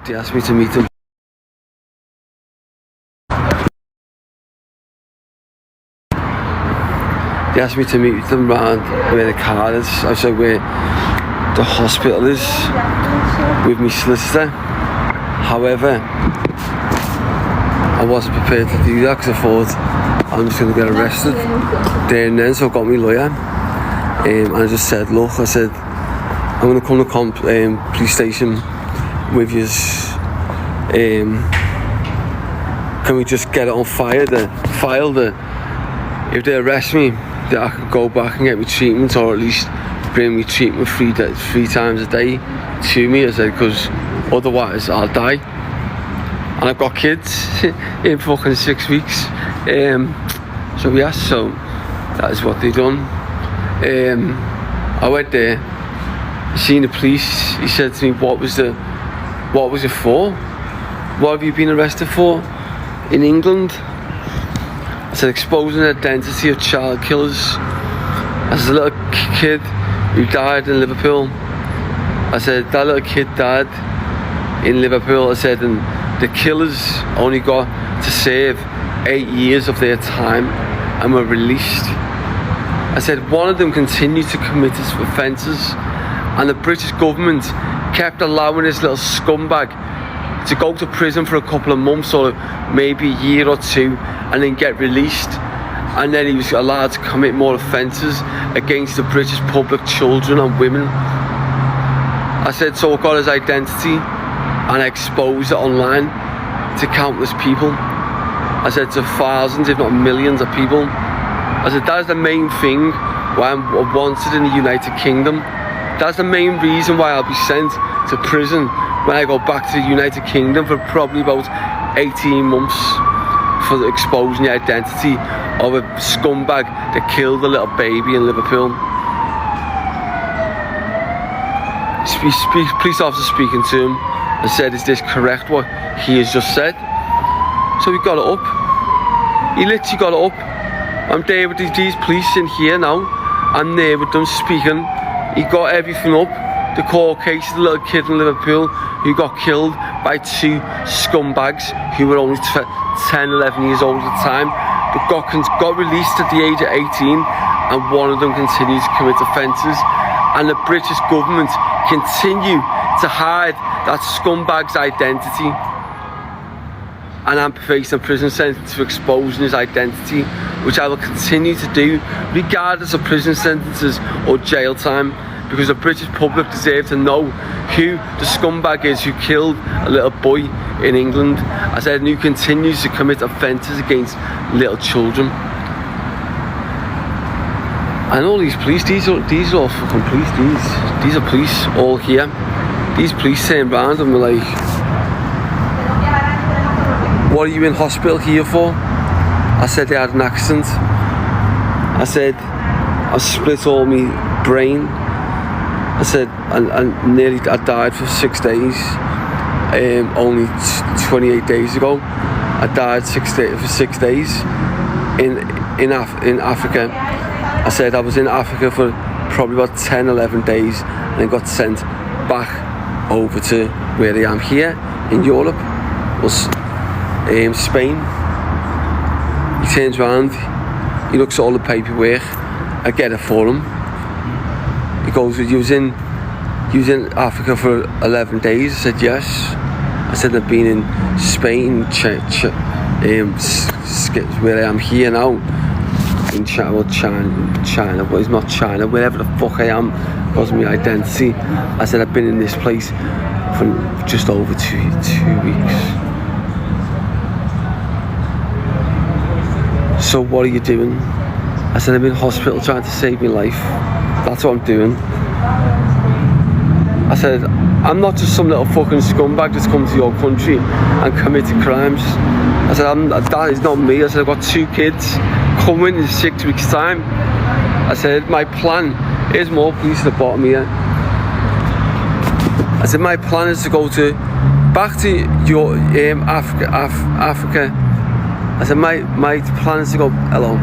He asked me to meet him. He asked me to meet them round where the car is. I said where the hospital is with my solicitor. However, I wasn't prepared to do that because I thought I'm just going to get arrested there and then. So I got my lawyer and I just said, look, I said, I'm going to come to police station with you. Can we just get it on file? If they arrest me, that I can go back and get my treatment, or at least bring me treatment three times a day to me. I said, because otherwise I'll die. And I've got kids in fucking 6 weeks. So that is what they done. I went there, seen the police. He said to me, what was it for? What have you been arrested for in England? I said, exposing the identity of child killers. I said, a little kid who died in Liverpool. I said, that little kid died in Liverpool. I said, and the killers only got to serve 8 years of their time and were released. I said, one of them continued to commit his offences, and the British government kept allowing this little scumbag to go to prison for a couple of months or maybe a year or two and then get released, and then he was allowed to commit more offences against the British public, children and women. I said, so I got his identity and I exposed it online to countless people. I said, to thousands if not millions of people. I said, that's the main thing why I'm wanted in the United Kingdom. That's the main reason why I'll be sent to prison when I go back to the United Kingdom for probably about 18 months for exposing the identity of a scumbag that killed a little baby in Liverpool. Police officer speaking to him and said, is this correct what he has just said? So he got it up. He literally got it up. I'm there with these police in here now. I'm there with them speaking. He got everything up. The court case of the little kid in Liverpool who got killed by two scumbags who were only 10, 11 years old at the time, but got released at the age of 18, and one of them continued to commit offences. And the British government continue to hide that scumbag's identity. And I'm facing a prison sentence for exposing his identity, which I will continue to do regardless of prison sentences or jail time, because the British public deserve to know who the scumbag is who killed a little boy in England. I said, and who continues to commit offences against little children. And all these police, these are all fucking police, these are police all here. These police turned around and were like, what are you in hospital here for? I said, they had an accident. I said, I split all my brain. I said, I died for 6 days. Only 28 days ago, I died for 6 days in Africa. I said I was in Africa for probably about 10, 11 days, and then got sent back over to where I am here in Europe, was Spain. He turns around, he looks at all the paperwork, I get it for him. He goes, you was in Africa for 11 days? I said, yes. I said, I've been in Spain, where I am here now, in China, but it's not China, wherever the fuck I am, because of my identity. I said, I've been in this place for just over two weeks. So what are you doing? I said, I'm in hospital trying to save my life. That's what I'm doing. I said, I'm not just some little fucking scumbag that's come to your country and committed crimes. I said, that is not me. I said, I've got 2 kids coming in 6 weeks' time. I said, my plan is more police at the bottom here. I said, my plan is to go back to your Africa. I said, my plan is to go, hello.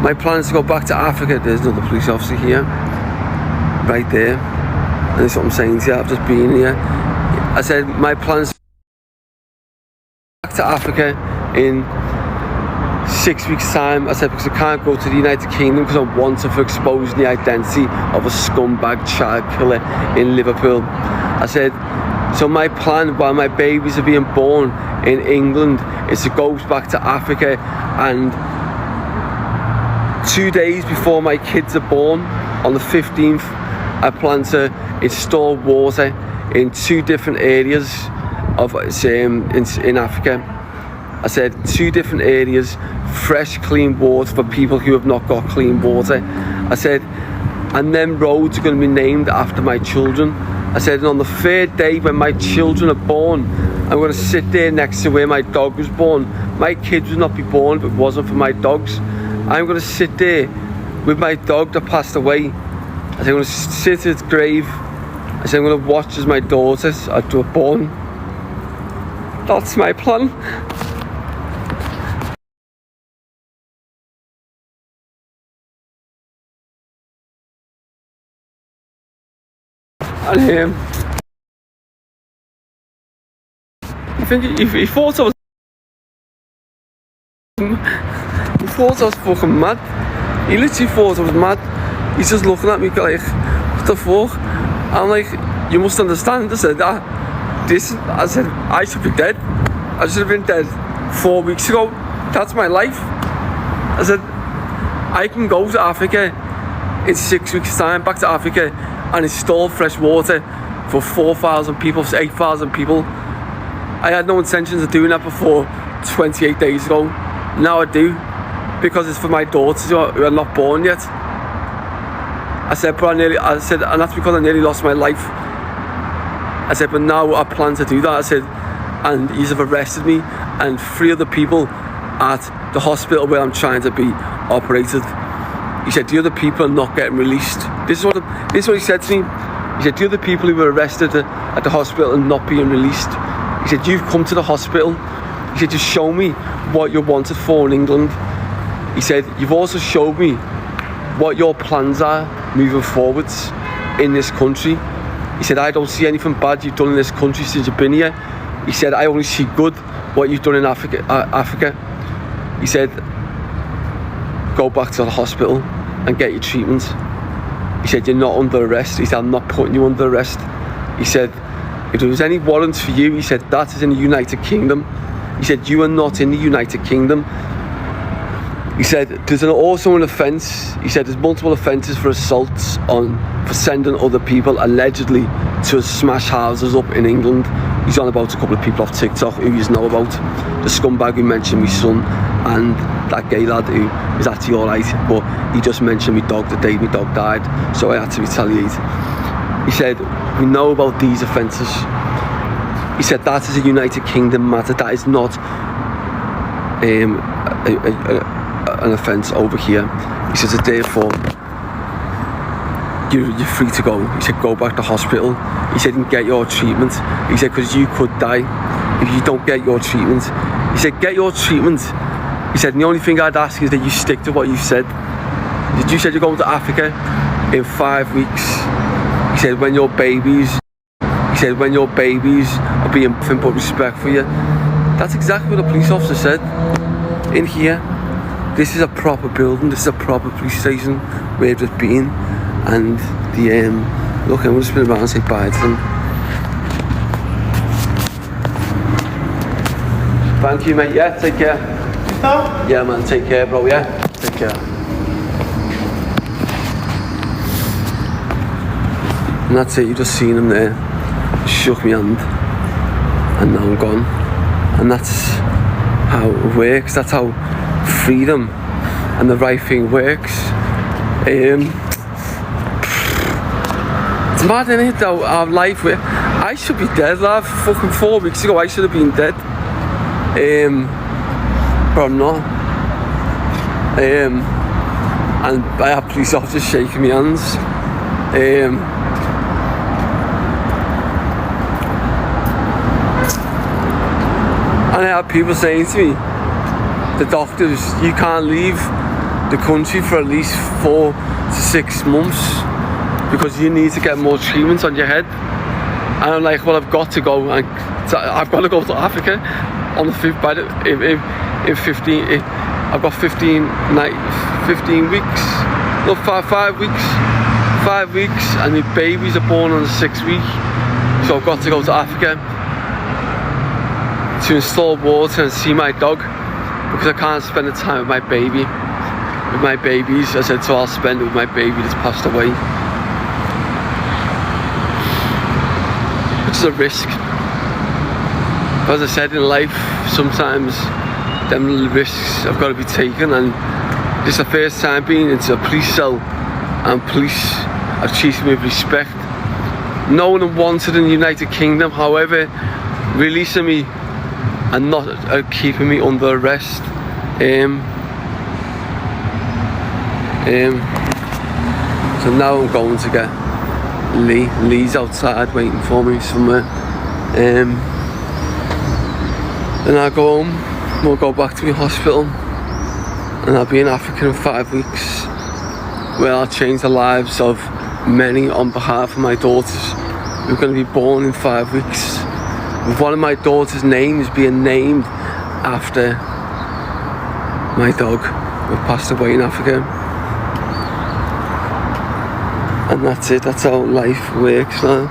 My plan is to go back to Africa. There's another police officer here, right there. And that's what I'm saying to you, I've just been here. I said my plans back to Africa in 6 weeks time. I said because I can't go to the United Kingdom because I'm wanted for exposing the identity of a scumbag child killer in Liverpool. I said, so my plan while my babies are being born in England is to go back to Africa, and 2 days before my kids are born, on the 15th, I plan to install water in 2 different areas of in Africa. I said 2 different areas, fresh clean water for people who have not got clean water. I said, and then roads are going to be named after my children. I said, and on the 3rd day when my children are born, I'm going to sit there next to where my dog was born. My kids would not be born if it wasn't for my dogs. I'm going to sit there with my dog that passed away. I said, I'm going to sit at its grave. I said, I'm going to watch as my daughters are born. That's my plan. And I think he thought I was fucking mad. He literally thought I was mad. He's just looking at me like, what the fuck? I'm like, you must understand. I said, I said, I should be dead. I should have been dead 4 weeks ago. That's my life. I said, I can go to Africa in 6 weeks time, back to Africa, and install fresh water for 4,000 people, 8,000 people. I had no intentions of doing that before 28 days ago. Now I do, because it's for my daughters who are not born yet. I said, and that's because I nearly lost my life. I said, but now I plan to do that. I said, and he's have arrested me and 3 other people at the hospital where I'm trying to be operated. He said, the other people are not getting released. This is what he said to me. He said, the other people who were arrested at the hospital are not being released. He said, you've come to the hospital. He said, just show me what you're wanted for in England. He said, you've also showed me what your plans are moving forwards in this country. He said, I don't see anything bad you've done in this country since you've been here. He said, I only see good what you've done in Africa. He said, go back to the hospital and get your treatment. He said, you're not under arrest. He said, I'm not putting you under arrest. He said, if there was any warrants for you, he said, that is in the United Kingdom. He said, you are not in the United Kingdom. He said, there's also an offence. He said, there's multiple offences for assaults for sending other people allegedly to smash houses up in England. He's on about a couple of people off TikTok who you know about. The scumbag who mentioned my son and that gay lad who is actually alright, but he just mentioned my dog the day my dog died, so I had to retaliate. He said, we know about these offences. He said, that is a United Kingdom matter. That is not an offence over here. He says, therefore, you're free to go. He said, go back to hospital. He said, and get your treatment. He said, because you could die if you don't get your treatment. He said, get your treatment. He said, and the only thing I'd ask is that you stick to what you said. You said you're going to Africa in 5 weeks. He said, when your babies are being nothing but respect for you. That's exactly what the police officer said. In here, this is a proper building, this is a proper police station where they've just been. And the, look, I'm going to spin around and say bye to them. Thank you, mate, yeah, take care. Yeah, man, take care, bro, yeah, take care. And that's it, you just seen him there, shook me hand, and now I'm gone. And that's how it works, that's how freedom and the right thing works. It's mad, isn't it, though, our life, I should be dead, lad. Fucking 4 weeks ago I should have been dead. But I'm not. And I have police officers shaking my hands. And I have people saying to me, the doctors, you can't leave the country for at least 4 to 6 months because you need to get more treatment on your head. And I'm like, well, I've got to go, and I've got to go to Africa on the 5th, in 15, I've got 15 weeks, no, 5 weeks, 5 weeks, and my babies are born on the 6th week, so I've got to go to Africa to install water and see my dog, because I can't spend the time with my babies. I said, so I'll spend it with my baby that's passed away, which is a risk. As I said, in life, sometimes them risks have got to be taken, and this is the first time being into a police cell, and police have treated me with respect. No one wanted in the United Kingdom, however, releasing me and not keeping me under arrest. So now I'm going to get Lee. Lee's outside waiting for me somewhere. Then I'll go home, we'll go back to my hospital, and I'll be in Africa in 5 weeks, where I'll change the lives of many on behalf of my daughters who are going to be born in 5 weeks. With one of my daughter's names being named after my dog who passed away in Africa. And that's it, that's how life works now.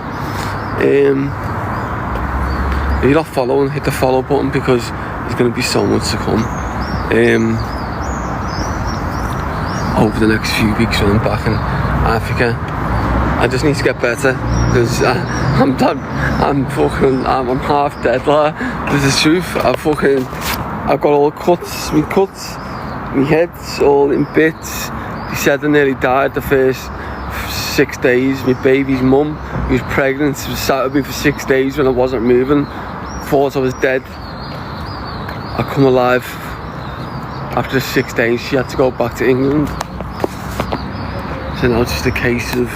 If you're not following, hit the follow button, because there's going to be so much to come over the next few weeks when I'm back in Africa. I just need to get better, because I'm done. I'm half dead. This is the truth. I've got all cuts, my head's all in bits. They said I nearly died the first 6 days. My baby's mum, who was pregnant, was sat with me for 6 days when I wasn't moving, thought I was dead. I come alive after the 6 days. She had to go back to England. So now it's just a case of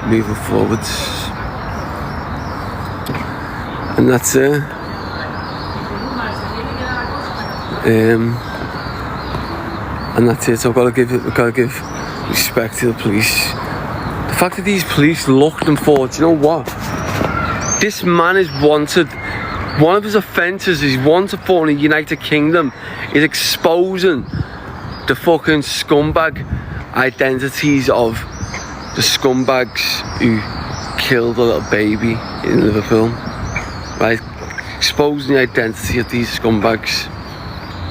moving forwards, and that's it. And that's it. So I've got to give respect to the police. The fact that these police looked and thought, you know what? This man is wanted. One of his offences is wanted for in the United Kingdom is exposing the fucking scumbag identities of the scumbags who killed a little baby in Liverpool. Right? Exposing the identity of these scumbags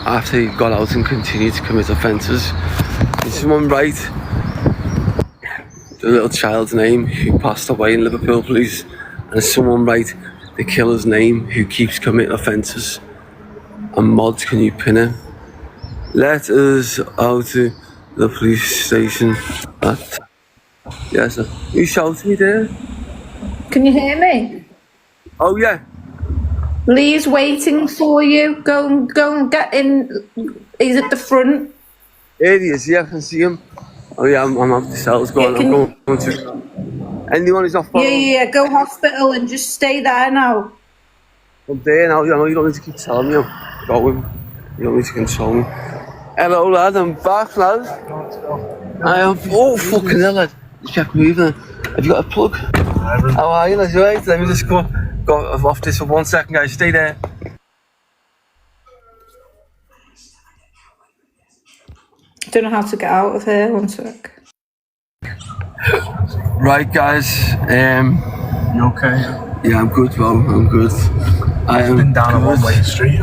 after he got out and continued to commit offences. Did someone write the little child's name who passed away in Liverpool, please? And someone write the killer's name who keeps committing offences? And mods, can you pin it? Let us out to the police station at... Yes, sir. You shouted me there? Can you hear me? Oh, yeah. Lee's waiting for you. Go and get in. He's at the front. There he is, yeah, I can see him. Oh yeah, I'm up the cells going. I'm going to... Anyone who's not following? Yeah, go hospital and just stay there now. I'm there now, you know, you don't need to keep telling me I'm going. You don't need to control me. Hello lad, I'm back lad. I am, oh fucking hell lad. Just kept moving. Have you got a plug? How are you lad, you right? Let me just go off this for 1 second guys, stay there. I don't know how to get out of here, 1 sec. Right guys, You okay? yeah, I'm good bro, I'm good. I am been down a one-way street.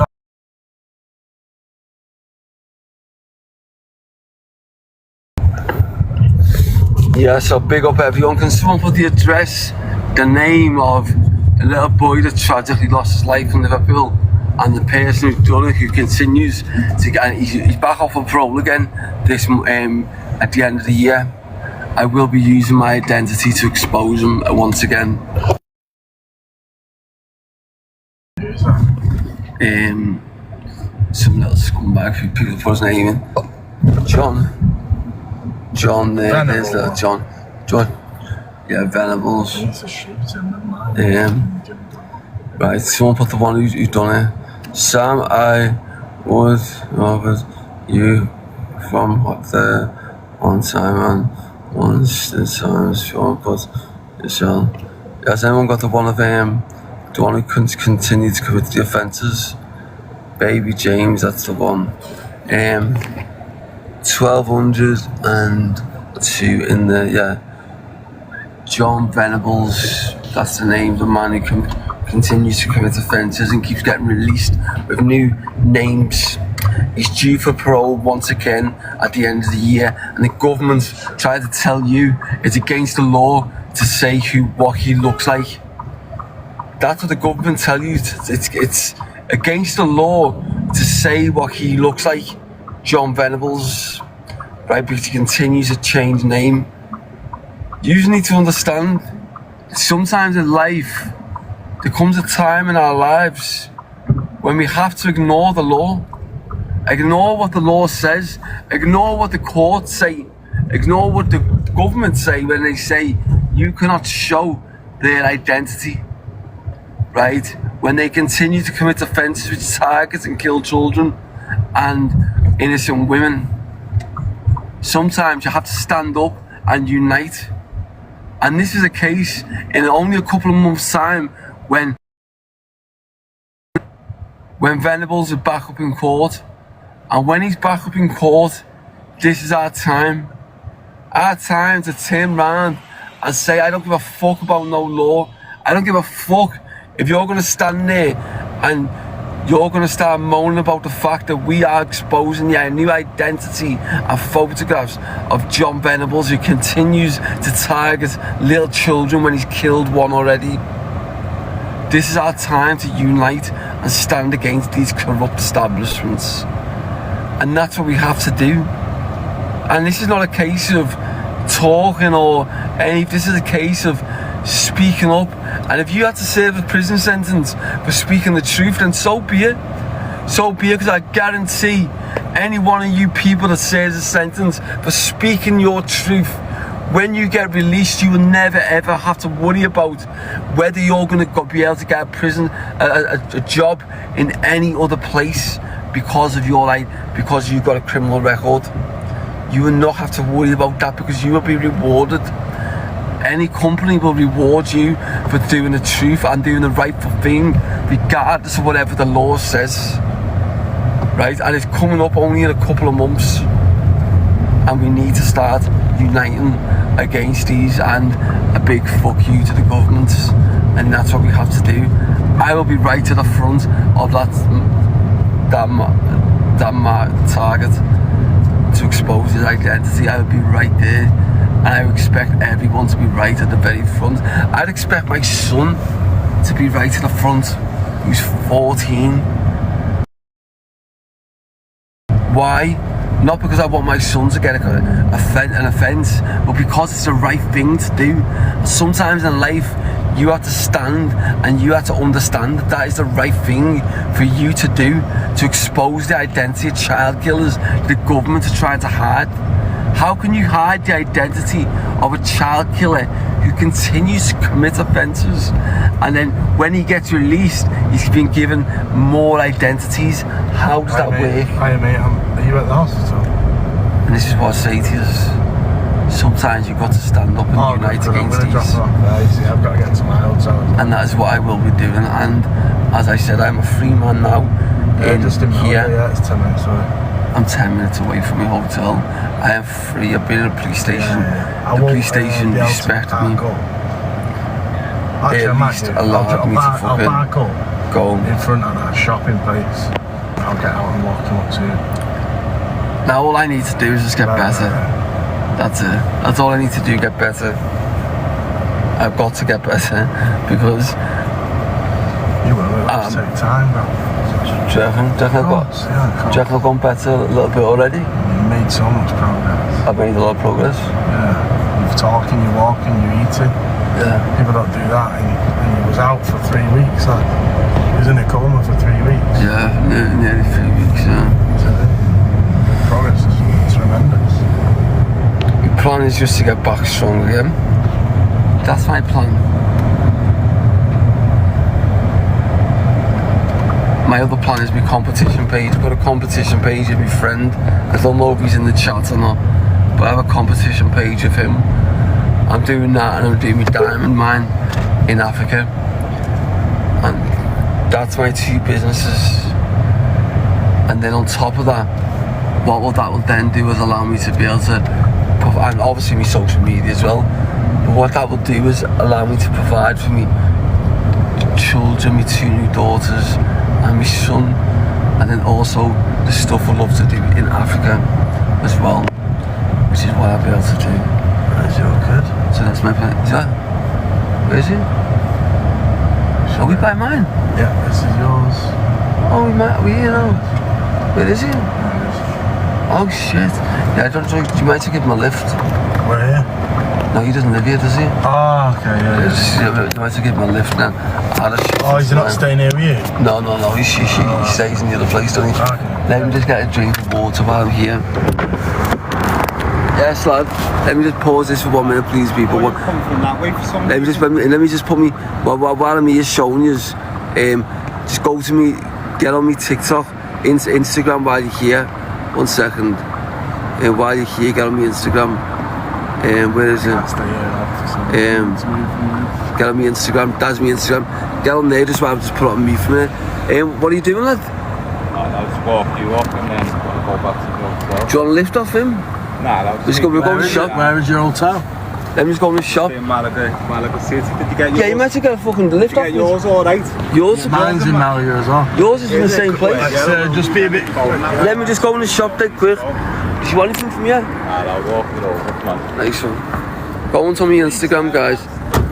Yeah, so big up everyone. Can someone put the address, the name of the little boy that tragically lost his life in Liverpool, and the person who's done it, who continues to get, he's back off on parole again this at the end of the year. I will be using my identity to expose him once again. Some little scumbag who people put his name in. John, there's little John. Yeah, Venables. Right, someone put the one who done it. Sam, I would rather you from what the one time and once the time sure, but Has anyone got the one who continue to commit the offences? Baby James, that's the one. 1202 in there, yeah. John Venables, that's the name, the man who continues to commit offences and keeps getting released with new names. He's due for parole once again at the end of the year, and the government tried to tell you it's against the law to say what he looks like. That's what the government tell you. It's against the law to say what he looks like, John Venables, right? Because he continues to change name. You need to understand, sometimes in life, there comes a time in our lives when we have to ignore the law, ignore what the law says, ignore what the courts say, ignore what the government say when they say you cannot show their identity, right? When they continue to commit offences which target and kill children and innocent women. Sometimes you have to stand up and unite. And this is a case in only a couple of months' time when Venables is back up in court. And when he's back up in court, this is our time. Our time to turn around and say, I don't give a fuck about no law. I don't give a fuck if you're going to stand there and you're going to start moaning about the fact that we are exposing a new identity and photographs of John Venables, who continues to target little children when he's killed one already. This is our time to unite and stand against these corrupt establishments. And that's what we have to do. And this is not a case of talking or anything. This is a case of speaking up. And if you had to serve a prison sentence for speaking the truth, then so be it. So be it, because I guarantee any one of you people that serves a sentence for speaking your truth, when you get released, you will never ever have to worry about whether you're going to be able to get a job in any other place because of your life, because you've got a criminal record. You will not have to worry about that, because you will be rewarded. Any company will reward you for doing the truth and doing the rightful thing, regardless of whatever the law says, right? And it's coming up only in a couple of months, and we need to start uniting against these, and a big fuck you to the government, and that's what we have to do. I will be right to the front of that target to expose his identity. I will be right there. And I expect everyone to be right at the very front. I'd expect my son to be right at the front, who's 14. Why? Not because I want my son to get an offence, but because it's the right thing to do. Sometimes in life, you have to stand and you have to understand that that is the right thing for you to do, to expose the identity of child killers the government are trying to hide. How can you hide the identity of a child killer who continues to commit offences, and then when he gets released, he's been given more identities? How does that work? Hi mate, are you at the hospital? And this is what I say to you. Sometimes you've got to stand up and unite against these. I've got to get to my hotel. And that is what I will be doing. And as I said, I'm a free man now. Just in here. Yeah, it's 10 minutes away. I'm 10 minutes away from my hotel. I am free. I've been at a police station. The police station respect me. Actually, at least allowed me to fucking go in front of that shopping place. I'll get out and walk them up to you. Now all I need to do is just get better. That's it. That's all I need to do, get better. I've got to get better, because you will, it'll take time, bro. Do you reckon I've gone better a little bit already? You made so much progress. I've made a lot of progress. Yeah. You're talking, you're walking, you're eating. Yeah. People don't do that, and he was out for 3 weeks. Like, he was in a coma for 3 weeks. Yeah, nearly 3 weeks, yeah. So, progress is tremendous. My plan is just to get back strong again. That's my plan. My other plan is my competition page. I've got a competition page with my friend. I don't know if he's in the chat or not, but I have a competition page of him. I'm doing that, and I'm doing my diamond mine. in Africa, and that's my 2 businesses. And then on top of that, what that will then do is allow me to be able to, and obviously my social media as well, but what that will do is allow me to provide for me children, my 2 new daughters and my son, and then also the stuff I love to do in Africa as well, which is what I'll be able to do. That's your kid. So that's my plan. Is that? Where is it? Are we by mine? Yeah, this is yours. Oh, we here now. Where is he? Oh shit. Yeah, do you mind to give him a lift? We're here. No, he doesn't live here, does he? Ah, okay, yeah. Do you mind to give him a lift now? Oh, he's not staying here with you? No, he stays in the other place, doesn't he? Okay. Let me just get a drink of water while I'm here. Yes, lad. Let me just pause this for 1 minute, please, people. Come from that way for some let me just put me while I'm here showing you. Just go to me, get on me TikTok, Instagram while you're here. 1 second. While you're here, get on me Instagram. Where is it? Get on me Instagram. That's me Instagram. Get on there just while I'm just put on me for a minute. What are you doing, lad? I'll just walk you up and then go back to the hotel. Do you want to lift off him? Nah, that was We're going to the shop. Where is your hotel? Let me just go in the shop. in Malaga City. Did you get yours? Yeah, you might have got a fucking lift Did off. you get yours all right? Yours? Mine's in Malaga as well. Yours is in the same place. Just be a bit... Let me just go in the shop dead quick. Do you want anything from you? Nah, I'll walk it over, come on. Nice one. Go onto my Instagram, guys.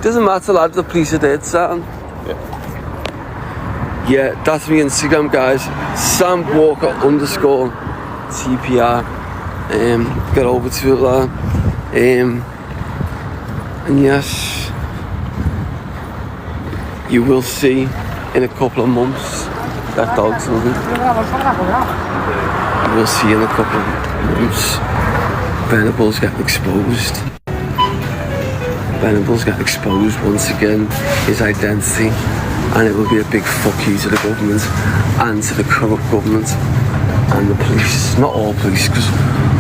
Doesn't matter, lad, the police are dead, Sam. Yeah, that's my Instagram, guys. Sam Walker _TPR. Get over to it, lad. And yes, you will see in a couple of months that dog's moving. You will see in a couple of months Venables get exposed. Venables get exposed once again, his identity, and it will be a big fuck you to the government and to the corrupt government and the police. Not all police, because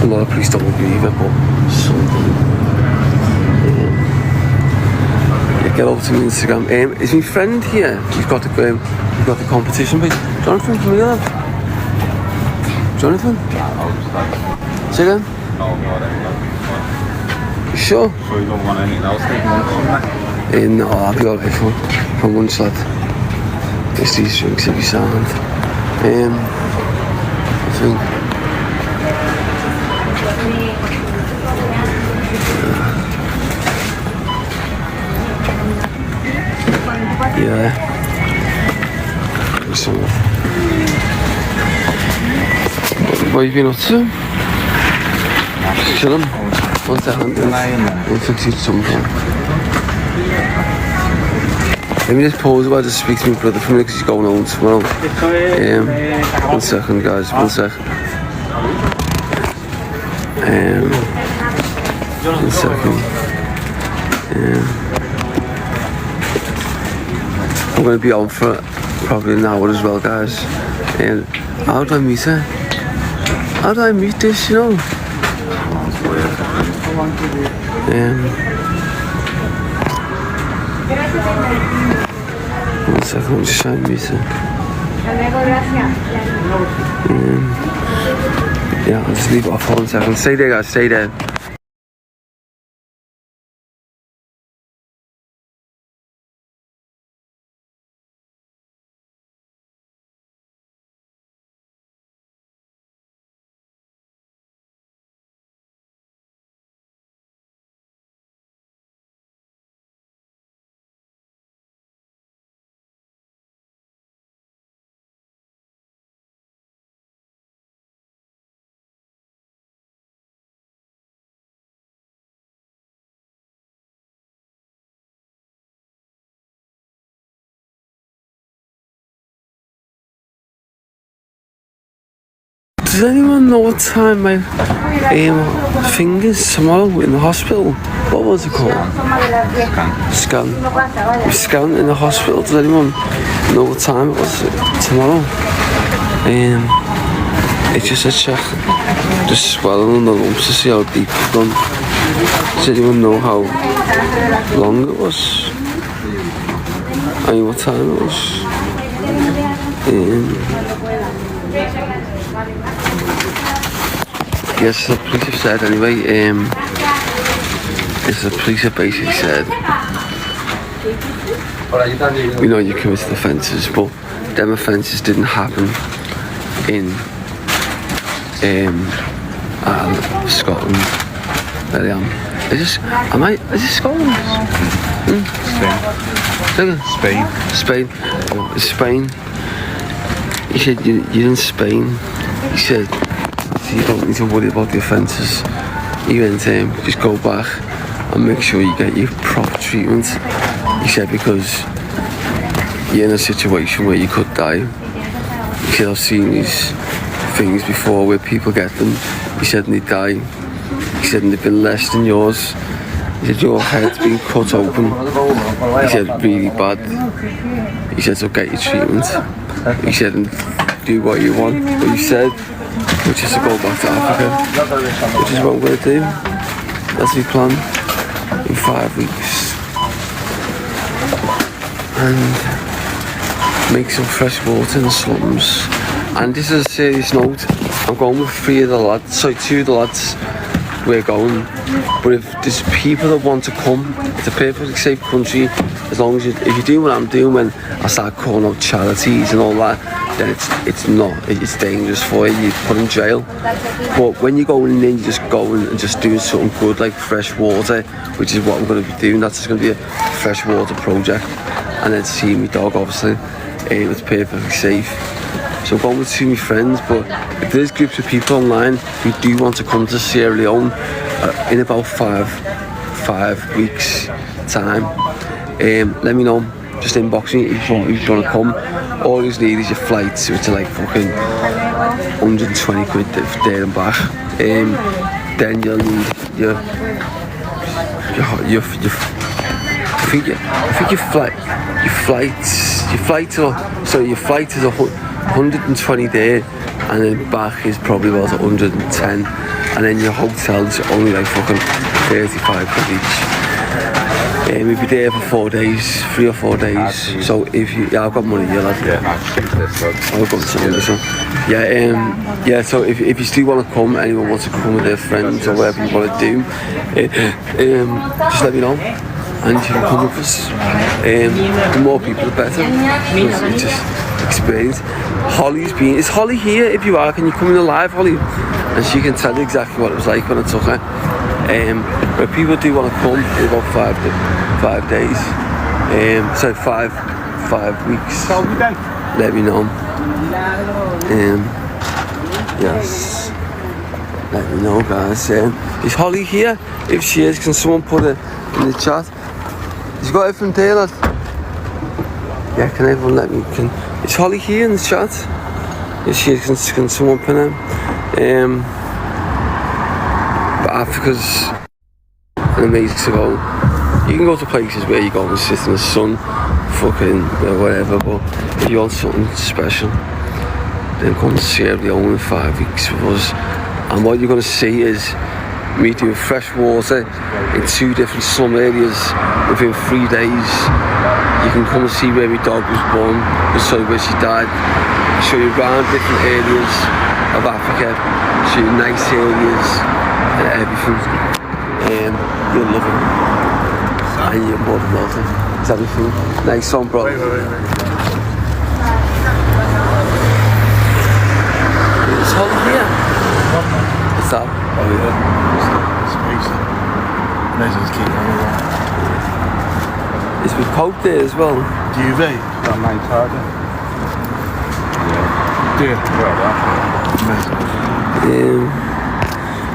a lot of police don't believe it, but some do. Get over to my Instagram. Is my friend here? We've got the competition page. Jonathan, from here, lad? Jonathan? Say again? No, You sure? so you don't want anything else taken on from No, I'll be alright for lunch, lad. Just these drinks will be sound. I think. Yeah. So, what have you been up to? Just chilling. 1 second. We'll fix you something. Let me just pause while I just speak to my brother for a minute because he's going home tomorrow. 1 second, guys. 1 second. 1 second. I'm going to be on for probably an hour as well, guys. And how do I meet her? How do I meet this, you know? 1 second, I'm just trying to meet her. Yeah, I'll just leave it off for 1 second. Stay there, guys, stay there. Does anyone know what time my thing is tomorrow in the hospital? What was it called? Scan. Scan in the hospital. Does anyone know what time it was tomorrow? It's just a check. Just swelling on the lumps to see how deep it's gone. Does anyone know how long it was? I mean, what time it was? Yes, the police have said anyway. The police have basically said, we know you committed offences, but them offences didn't happen in Scotland. There I am. Is it Scotland? Spain. Oh, it's Spain. He said you're in Spain. He said so you don't need to worry about the offences. He went just go back and make sure you get your proper treatment. He said because you're in a situation where you could die. He said I've seen these things before where people get them. He said and they die. He said and they've been less than yours. He said your head's been cut open. He said really bad. He said so get your treatment. He said and do what you want. What you said, which is to go back to Africa, which is what I'm going to do. That's my plan in 5 weeks. And make some fresh water in the slums. And this is a serious note. I'm going with 2 of the lads. We're going. But if there's people that want to come, it's a perfectly safe country. As long as if you do what I'm doing when I start calling out charities and all that, then it's dangerous for you. You're put in jail. But when you're going in, you just go and just doing something good like fresh water, which is what I'm going to be doing. That's just going to be a fresh water project. And then see my dog, obviously. It's perfectly safe. So I'm going with 2 of my friends, but if there's groups of people online who do want to come to Sierra Leone in about 5 weeks time, let me know. Just inbox me if you want to come. All you need is your flights, which are like fucking 120 quid there and back. Then you'll need your flight is 120 there, and then back is probably about 110, and then your hotel's only like fucking 35 quid each. We'll be there for 4 days, 3 or 4 days. So if you, I've got money here, lad. I've got some. So if you still want to come, anyone wants to come with their friends or whatever you want to do, just let me know. And you can come with us. The more people, the better. It's just experience. Is Holly here? If you are, can you come in live, Holly? And she can tell you exactly what it was like when I took her. But people do want to come in about 5 days. 5 weeks. Let me know. Yes. Let me know, guys. Is Holly here? If she is, can someone put it in the chat? He's got everything there, lad. Yeah, can everyone let me? Is Holly here in the chat? If she is, can someone put it? But Africa's an amazing to go. You can go to places where you go and sit in the sun, fucking whatever. But if you want something special, then come to Sierra Leone in 5 weeks with us. And what you're going to see is me doing fresh water in 2 different slum areas within 3 days. You can come and see where my dog was born, where she died. I'll show you around different areas of Africa, show you nice areas and everything. You'll love it. And you're more than welcome. It's everything. Nice one, bro. Wait. It's Holly here. What's that? Oh yeah. It's amazing. Measures keep on. Is with Pope there as well? Do you vape? Got 9 charger. Do you?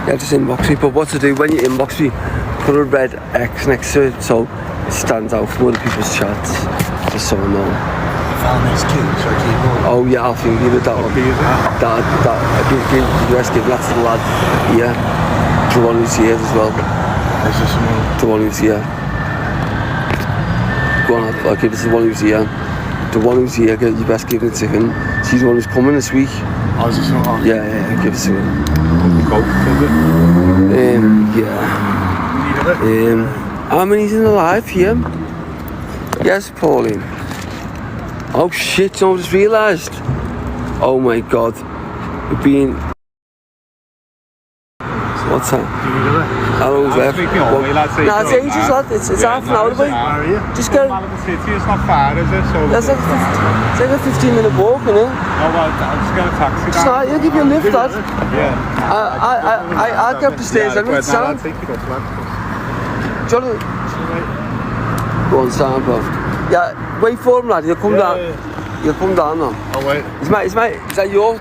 Yeah, just inbox me. But what to do when you inbox me, put a red X next to it so it stands out from other people's chats, just so I know. Found these keys, so I keep on. Oh yeah, I'll think you that one. That give that to the lad. Yeah. The one who's here as well. Is this someone? The one who's here. Go on, I'll give it to the one who's here. The one who's here, you best give it to him. She's the one who's coming this week. Oh, is this someone? Yeah, give it to him. How many's in the live here? Yes, Pauline. Oh shit, I just realised. Oh my god. We've been... What's that? Hello, Zev. Nah, it's ages, lad. It's half an hour away. Just go... It's not far, is it? So That's like a 15-minute walk, isn't it? Oh, well, I'll just get a taxi. It's not, I'll give you a lift, lad. Yeah. I'll go up the stairs, Yeah, anyway. I'll take you up, lad. Johnny... Go on, Sam, bro. Yeah, wait for him, lad. He'll come down. He'll come down now. Oh wait. Is that your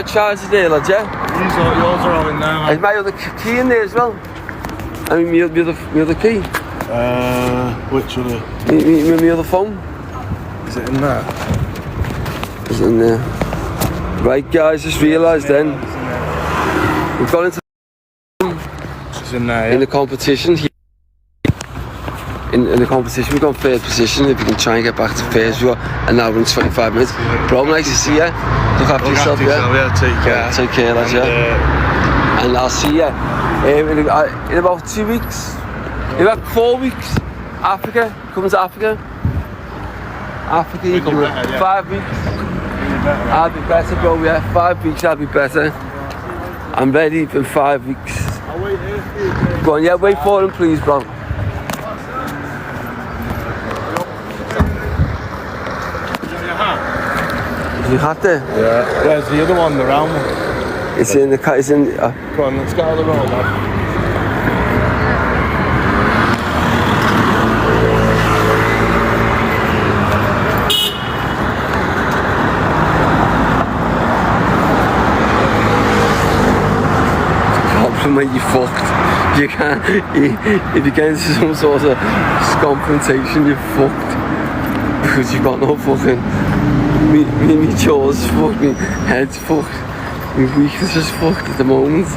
charge there, lad, yeah? Yours are all in there. Is my other key in there as well? I mean, my other key. Which other? My other phone. Is it in there? Is it in there? Right, guys, just realised then. We've gone into It's in there, yeah. in the competition. In the competition, we've got third position. If you can try and get back to first, we've got an hour and 25 minutes. Bro, nice to see you. Look after yourself, yeah? Take care. Take care, lads, yeah. And I'll see you in about 2 weeks. In about 4 weeks. Africa, coming to Africa. Africa, you coming 5 weeks. I'll be better, bro, yeah. 5 weeks, I'll be better. I'm ready for 5 weeks. I'll wait here for you. Go on, yeah, wait for him, please, bro. You had there? Yeah. Where's the other one, the round one? It's in the car, it's in... Go on, let's get out of the road, lad. Compliment, you fucked. You can't... If you get into some sort of confrontation, you're fucked. Because you've got no fucking... Me jaws fucked, me head's fucked. My weakness is fucked at the moment.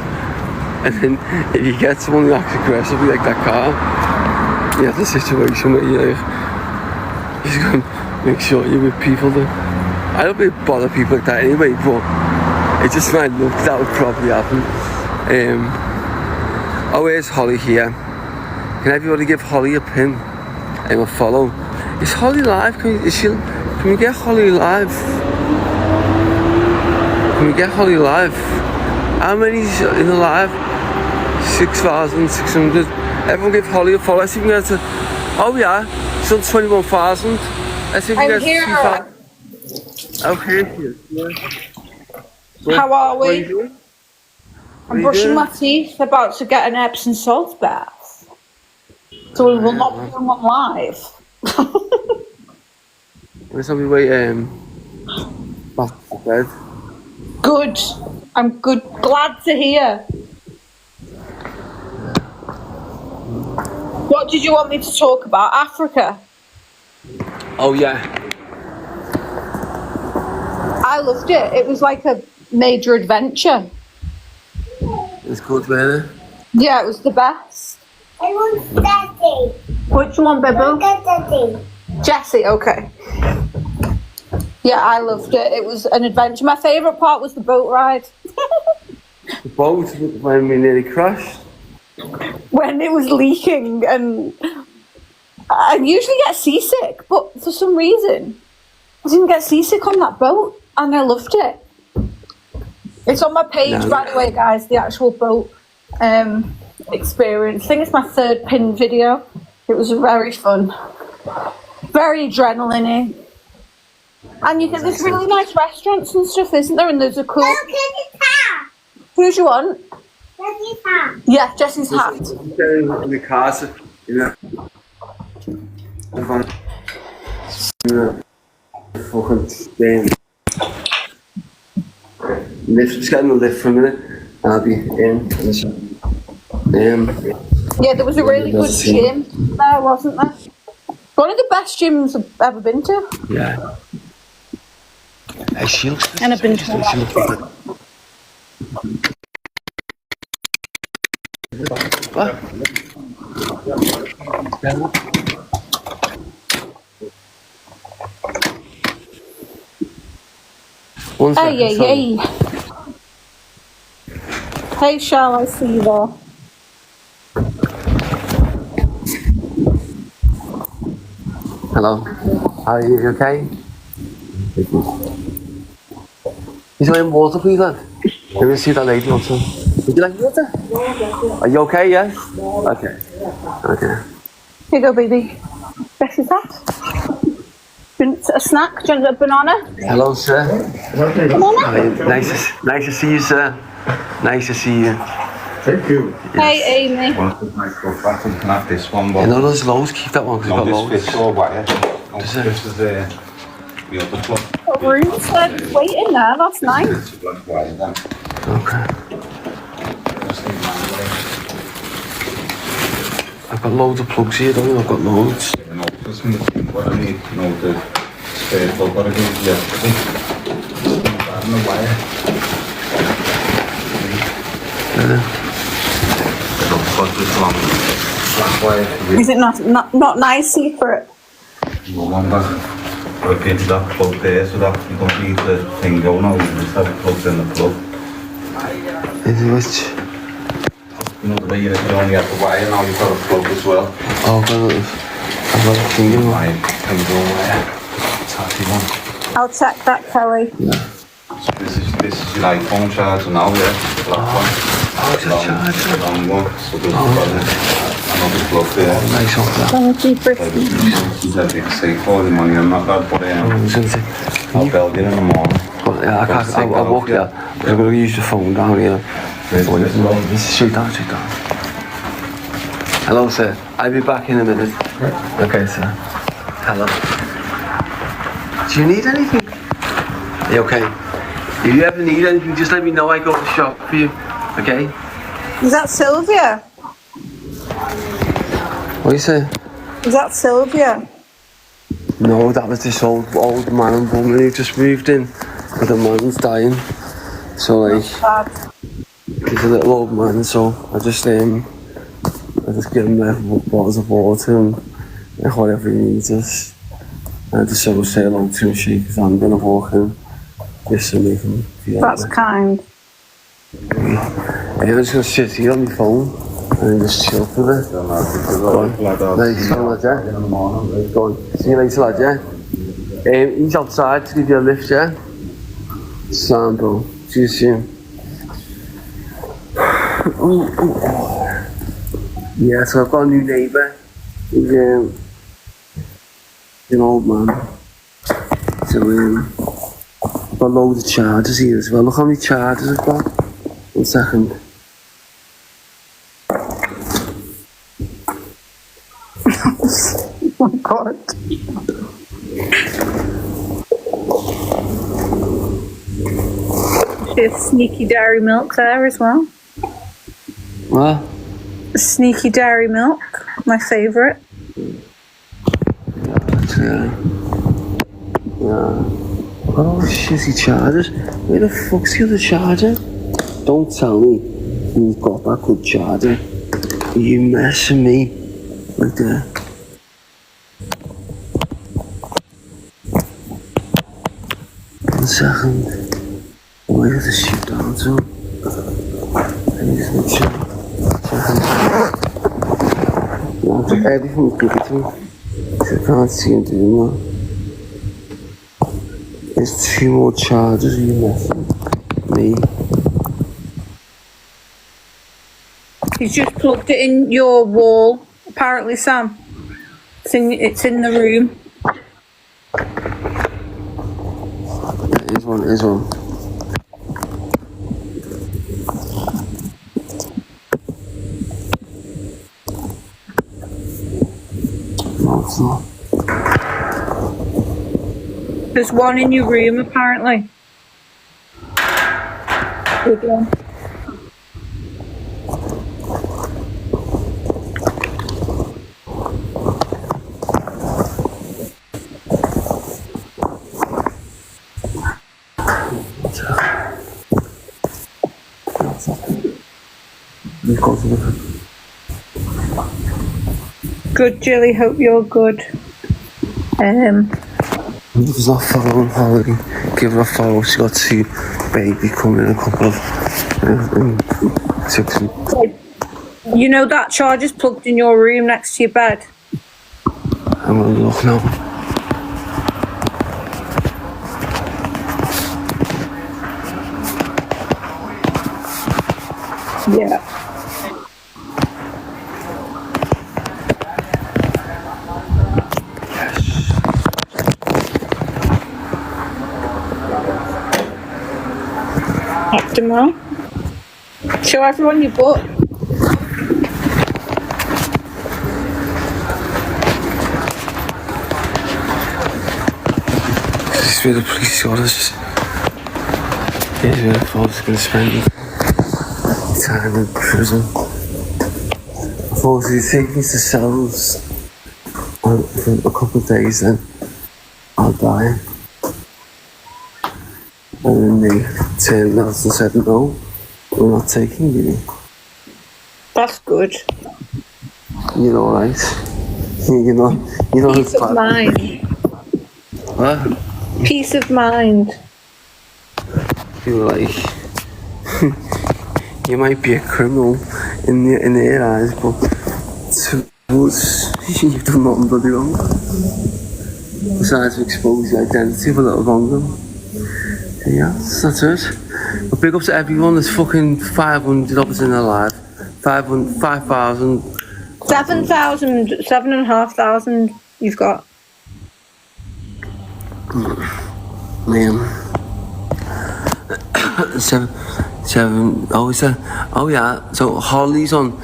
And then if you get someone who acts aggressively like that car, you have the situation where you're like, you're going to make sure you're with people that... I don't really bother people like that anyway, but it just might look that would probably happen. Oh, where's Holly here? Can everybody give Holly a pin and a follow? Is Holly live? Can we get Holly live? Can we get Holly live? How many's in the live? 6,600. Everyone give Holly a follow. Let's see if we can get to... Oh yeah, it's on 21,000. Let's see if we can get to 2,000. Okay, yeah. How are What are you we? doing? I'm brushing my teeth, about to get an Epsom salt bath. So we will not be doing one live. Let's have we wait back to bed. Good. I'm good. Glad to hear. What did you want me to talk about? Africa? Oh yeah. I loved it. It was like a major adventure. It's good, man. Yeah, it was the best. I want Daddy. Which one, Bibble? Daddy. Jessie, okay. Yeah, I loved it. It was an adventure. My favourite part was the boat ride. The boat when we nearly crashed. When it was leaking, and I usually get seasick, but for some reason I didn't get seasick on that boat, and I loved it. It's on my page, by the way, guys, the actual boat experience. I think it's my third pin video. It was very fun. Very adrenaline-y. And you get there's really nice restaurants and stuff, isn't there? And there's a cool... Who's you want? Daddy's hat. Yeah, Jessie's hat. In the car, so, you know. Fucking damn. Lift, just getting a lift for a minute, and I'll be in. Yeah, there was a really good gym there, wasn't there? One of the best gyms I've ever been to. Yeah. Hey, she looks good. And I've been to a lot. What? One second, Hey, sorry. hey, hey. Hey, Shall, I see you there. Hello. How are you? You okay? Is there any water, please, lad? Let me see that lady on some. Would you like water? Are you okay, yeah? Okay. Okay. Here you go, baby. Bessie's that. A snack? Do you want a banana? Hello, sir. Banana? Hi, nice to see you, sir. Nice to see you. Thank you. Hey, Amy. Well, it's nice to go back and can have this one, but You know, there's loads. Keep that one because no, it's got this fits loads. all wire. No, Does it? this is the other plug. Got room for waiting there. That's nice. It's a black wire then. Okay. Just need my way. I've got loads of plugs here, don't you? I've got loads. You know, this is what I need, you know, the spare plug what I need yesterday. And the wire. It'll plug this long black wire. Is it not nice secret? No longer plug into that plug there so that you don't need the thing going on, you just have it plugged in the plug. Is it which? You know the way you only have the wire, now you've got a plug as well. Oh, I've got a finger. My finger wire. It's actually one. I'll check that, Kelly. So this is your iPhone charger now, yeah? Black one. Oh, it's a charger. Long one. So there's another plug there. Nice one for that. Thank you, Brittany. Is that big safe for the money? I'm not bad, but I was going to say, I'll bell you in the morning. but, yeah, I'll walk there. I'm going to use the phone down here. This is straight down. Hello, sir. I'll be back in a minute. Okay, sir. Hello. Do you need anything? Are you okay? If you ever need anything, just let me know. I go to the shop for you. Okay? Is that Sylvia? What do you say? Is that Sylvia? No, that was this old man and woman who just moved in. But the man's dying. So like, Bad. he's a little old man, so I just give him bottles of water and whatever he needs us. And I just sort of say hello to him, shake his hand when I walk in. Just to make him feel That's better. kind. I'm just gonna sit here on my phone and just chill for a bit. Go on. Nice, go on, lad, yeah? Go on. See you later, lad, yeah? He's outside to give you a lift, yeah? Sound, bro. See you soon. Yeah, so I've got a new neighbour. He's an old man. So I've got loads of chargers here as well. Look how many chargers I've got. 1 second. Oh my God. There's sneaky dairy milk there as well. What? Sneaky dairy milk, my favourite. Yeah. Oh, shitty chargers. Where the fuck's the other charger? Don't tell me you've got that good charger. Are you messing me? Right there. One second. Where did the shit down to? Let me just make sure. Yeah, everything's good to me. I can't see him doing that. There's 2 more chargers. Are you messing me? He's just plugged it in your wall, apparently, Sam. It's in the room. Here's one. No, it's not. There's one in your room, apparently. Big one. You've got to look. Good, Jilly. Hope you're good. She's not following Holly. Give her a follow. She's got 2 baby coming in a couple of 6 weeks. You know that charger's plugged in your room next to your bed. I'm gonna look now. Yeah. Optimal. Show everyone your book. This is where the police got us. Here's where I thought I was going to spend time in prison. I thought if you take me to cells for a couple of days, then I'll die. And then they turned out and said, no, we're not taking you. That's good. You're alright. You're not Peace of mind. What? Peace of mind. You were like, you might be a criminal in their eyes, but to us, you've done nothing bloody wrong. Besides to expose your identity for a little longer. Yeah, that's it. But big up to everyone. There's fucking 500 of us in their life. 5,000. 7,500 you've got. Seven. Oh, is that? Oh, yeah. So Holly's on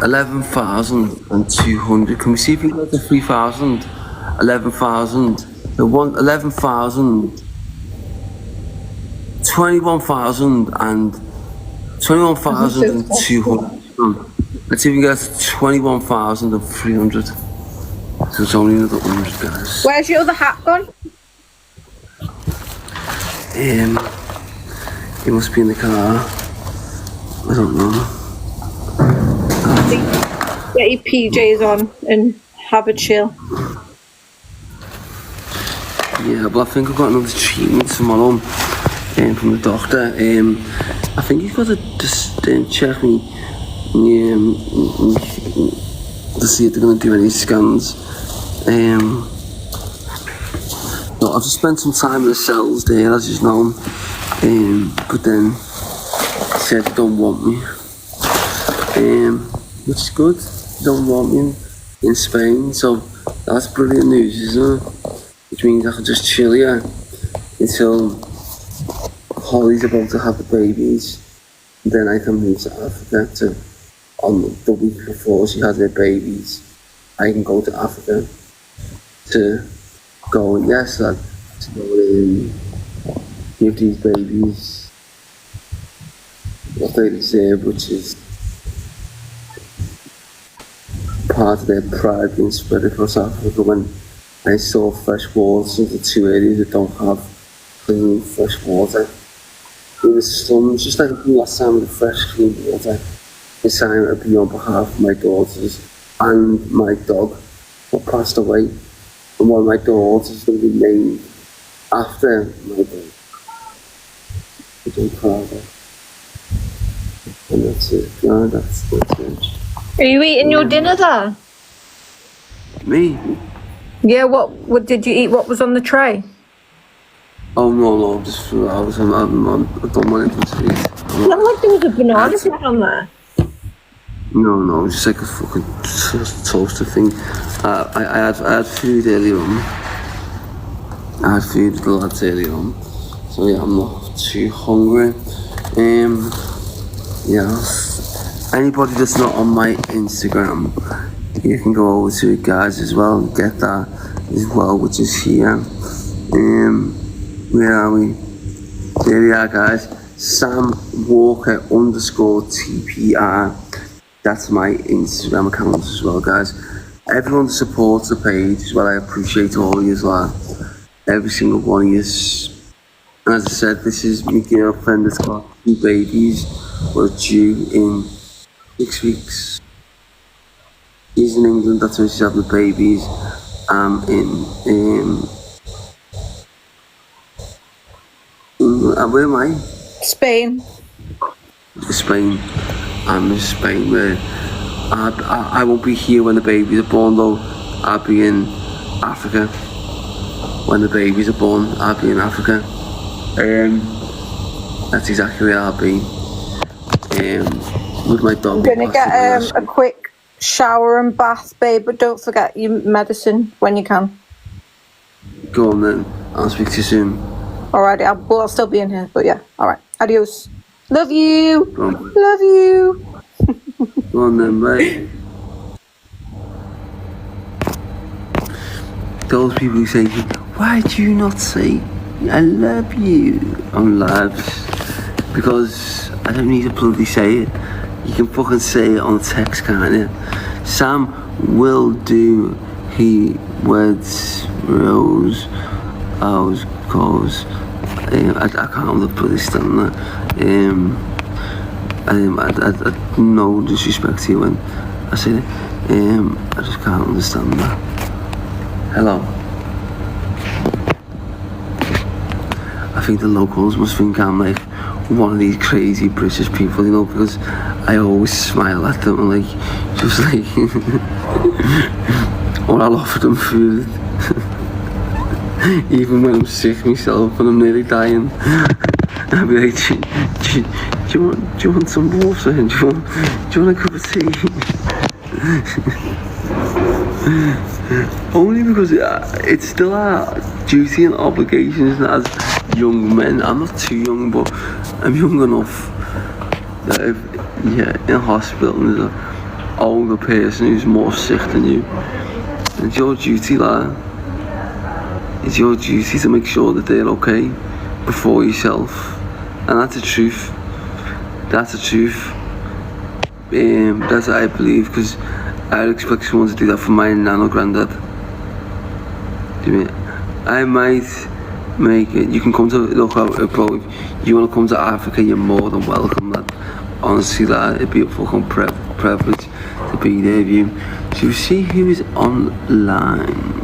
11,200. Can we see if we got the 3,000? 11,000. The 11,000. 21,000 and 21,200. Let's see if we can get 21,300. So it's only another 100, guys. Where's your other hat gone? It must be in the car. I don't know. Get your PJs on and have a chill. Yeah, but I think I've got another treatment tomorrow from the doctor. I think he's got to just check me to see if they're going to do any scans. No, I've just spent some time in the cells there, as you know. But then he said they don't want me, which is good. They don't want me in Spain, so that's brilliant news, isn't it? Which means I can just chill here until Holly's about to have the babies, and then I can move to Africa on the week before she had her babies. I can go to Africa to go, yes, lad, to go and give these babies what they deserve, which is part of their pride being spread across Africa. When I saw fresh water in the two areas that don't have clean fresh water in the slums, just like the last time with the fresh clean water, this time it would be on behalf of my daughters and my dog who passed away, and one of my daughters is going to be named after my dog, which I'm proud of. And that's it. No, that's it. Are you eating your dinner there? Me? Yeah, what did you eat? What was on the tray? Oh no, just threw out. I don't want anything to eat. It looked like there was a banana bread on there. No, just like a fucking toaster thing. I had food earlier on. I had food with the lads earlier on. So yeah, I'm not too hungry. Yeah. Anybody that's not on my Instagram, you can go over to it, guys, as well, and get that as well, which is here. Where are we? There we are, guys. Sam Walker _TPR. That's my Instagram account as well, guys. Everyone supports the page as well. I appreciate all of you as well. Every single one of you. And as I said, this is my girlfriend that's got 2 babies. We're due in 6 weeks. She's in England, that's where she's having the babies. I'm where am I? Spain. Spain. I'm in Spain, where I won't be here when the babies are born though. I'll be in Africa. When the babies are born, I'll be in Africa. That's exactly where I'll be. with my dog. I'm gonna get a quick shower and bath, babe, but don't forget your medicine when you can. Go on then. I'll speak to you soon. Alright, I'll still be in here, but yeah. Alright. Adios. Love you. Go on. Love you. Go on then, bye. Those people who say, why do you not say I love you on lives? Because I don't need to bloody say it. You can fucking say it on text, can't you? Sam will do he weds rose hours calls. I can't bloody stand that. I no disrespect to you when I say it. I just can't understand that. Hello. I think the locals must think I'm like one of these crazy British people, you know, because I always smile at them and like, just like, or I'll offer them food. Even when I'm sick myself and I'm nearly dying, I'll be like, do you want some water? Do you want a cup of tea? Only because it's still our duty and obligations as young men. I'm not too young, but I'm young enough that if you're in a hospital and there's an older person who's more sick than you, it's your duty, lad. It's your duty to make sure that they're okay before yourself. And that's the truth. That's the truth. That's what I believe, because I'd expect someone to do that for my nan or granddad. Do you mean? I might make it. You can come to, look, bro, if you want to come to Africa, you're more than welcome, lad. Honestly, lad, it'd be a fucking privilege to be there with you. So you see who is online.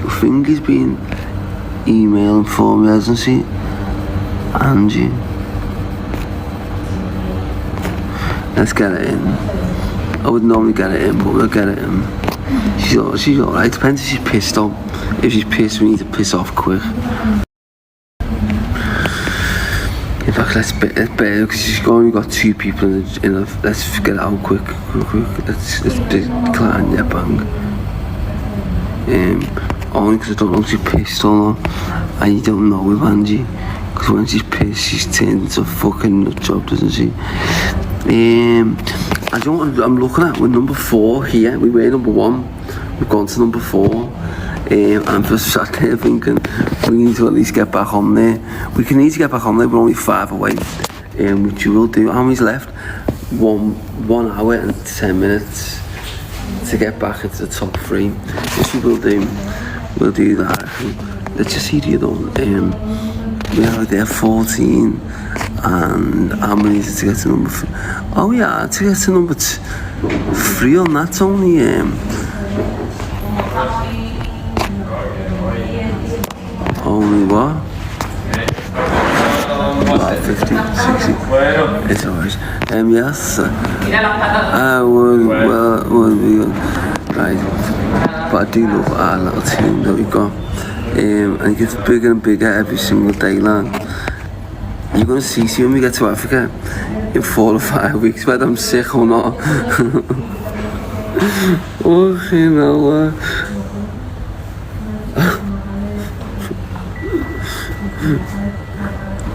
I think he's been emailing for me, hasn't she? Angie. Let's get it in. I would normally get it in, but we'll get it in. She's alright. Depends if she's pissed on. If she's pissed, we need to piss off quick. In fact, let's better because she's only got 2 people in a. Let's get it out quick. Let's decline their bang. Only because I don't know if she's pissed or not. And you don't know with Angie, because when she's pissed, she's turned into a fucking nut job, doesn't she? I'm looking at, we're number 4 here. We were number 1. We've gone to number 4. And I'm just sat there thinking we need to at least get back on there. We can easily get back on there. We're only 5 away, which you will do. How many's left? 1 hour and 10 minutes to get back into the top 3. Which we will do. We'll do that. Let's just see the other one. We are there 14. And how many is it to get to number 3? Oh yeah, to get to number 3 on that's only only what? About 50, 60. It's alright. Yes. Right. But I do love our little team that we've got. And it gets bigger and bigger every single day, lad. You're going to see when we get to Africa in 4 or 5 weeks, whether I'm sick or not. Oh, you know.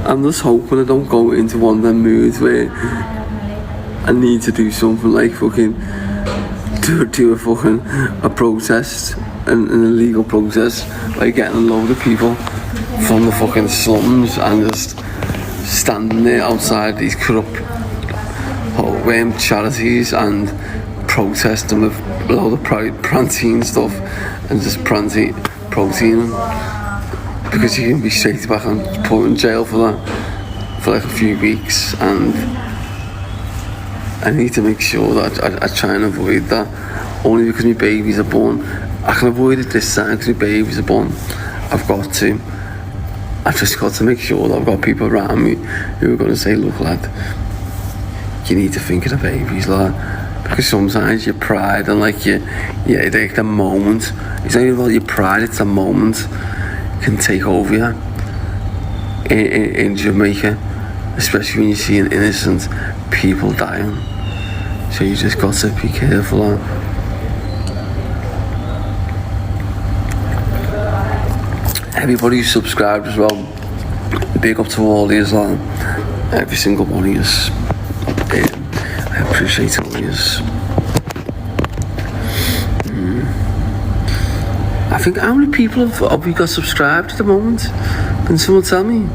I'm just hoping I don't go into one of them moods where I need to do something like fucking do a protest, an illegal protest, like getting a load of people from the fucking slums and just standing there outside these corrupt charities and protesting with a load of protein stuff and just protein, because you can be straight back and put in jail for that for like a few weeks. And I need to make sure that I try and avoid that, only because my babies are born. I can avoid it this time because my babies are born. I've just got to make sure that I've got people around me who are going to say, look lad, you need to think of the babies, lad, because sometimes your pride and like the moment, it's not even about your pride, it's the moment can take over you, in Jamaica, especially when you see innocent people dying. So you just got to be careful. Everybody who subscribed as well, big up to all these, every single one of yous. I appreciate all of yous. I think, how many people have we got subscribed at the moment? Can someone tell me?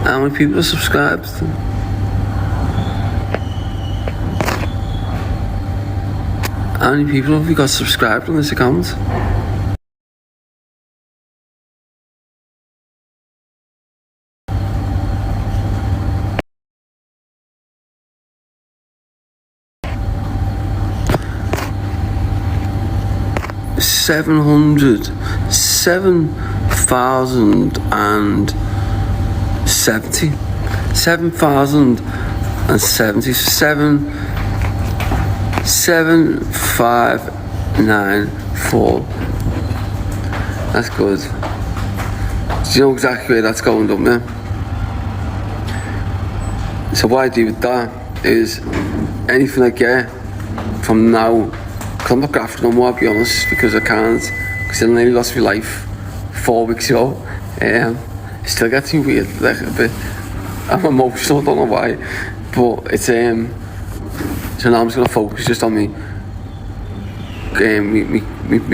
How many people are subscribed? How many people have we got subscribed on this account? Seven thousand and 7594. That's good. Do you know exactly where that's going, don't you? So what I do with that is anything I get from now, because I'm not grafting no more, I'll be honest, because I can't, because I nearly lost my life 4 weeks ago. It still gets me weird, like a bit. I'm emotional, don't know why, but it's so now I'm just gonna focus just on me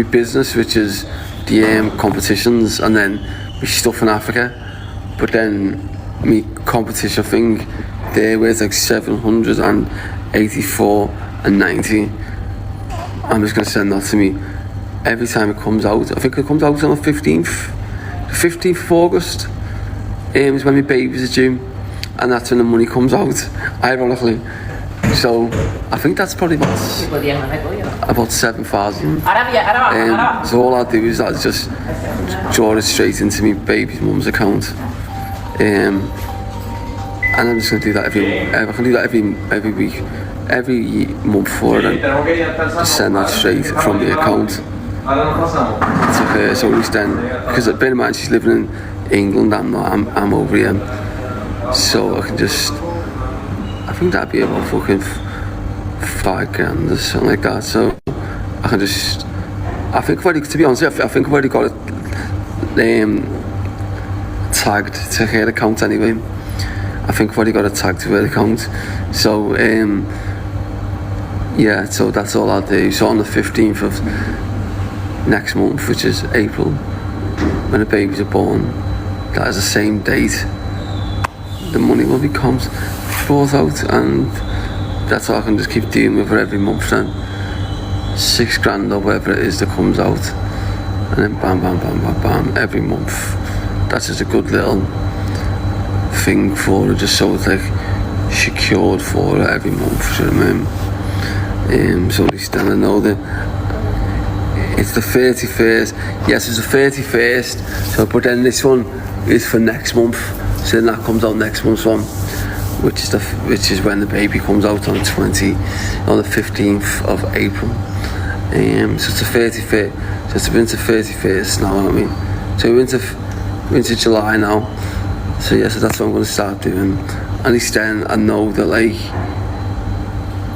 business, which is the competitions, and then my stuff in Africa. But then my competition thing there, where it's like 784 and 90. I'm just gonna send that to me every time it comes out. I think it comes out on the 15th. The 15th of August is when my babies are due, and that's when the money comes out, ironically. So I think that's probably about 7,000. So all I do is I just draw it straight into my baby's mum's account, and I'm just gonna do that I can do that every week, every month for it, and just send that straight from the account to her. So at least then, because bear in mind she's living in England, I'm over here, so I can just, I think that'd be about fucking $5,000 or something like that. So I can just, I think I've already, to be honest, I think I've already got it tagged to her account anyway. I think I've already got it tagged to her account. So yeah, so that's all I'll do. So on the 15th of next month, which is April, when the babies are born, that is the same date the money will be brought out, and that's all I can just keep dealing with every month then. $6,000 or whatever it is that comes out, and then bam, bam, bam, bam, bam, every month. That's just a good little thing for her, just so it's like secured for her every month, you know what I mean? So at least then I know that it's the 31st. Yes, it's the 31st. So, but then this one is for next month. So then that comes out next month's one, which is when the baby comes out on the 15th of April. So it's the 31st. So it's been to 31st now, I mean. So we're into July now. So yeah, so that's what I'm going to start doing. At least then I know that, like,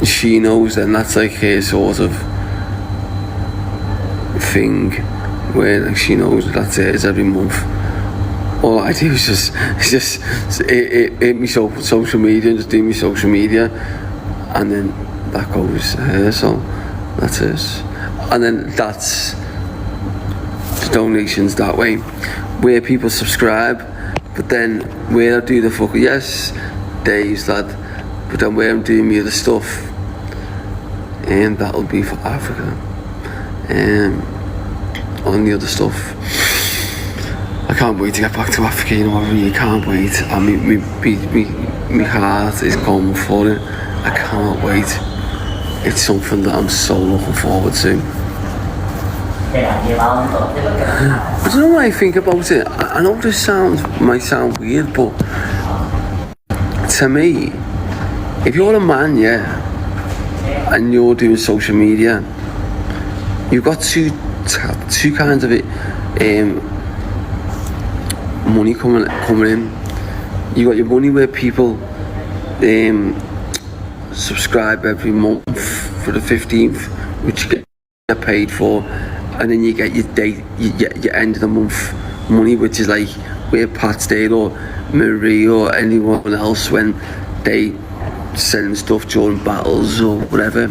she knows then that's like her sort of thing, where like she knows that's it, is every month. All I do is just hit me social media and just do me social media, and then that goes her, so that's it. And then that's the donations that way, where people subscribe, but then where I do the fuck, yes, days lad, but then where I'm doing me other stuff, and that'll be for Africa, on the other stuff. I can't wait to get back to Africa, you know, I really can't wait. I mean, my heart is going for it. I can't wait. It's something that I'm so looking forward to. But you know what I think about it? I know this might sound weird, but to me, if you're a man, yeah, and you're doing social media, you've got two kinds of it, money coming in. You got your money where people subscribe every month for the 15th, which you get paid for, and then you get your end of the month money, which is like where Pat's there or Marie or anyone else when they send stuff during battles or whatever.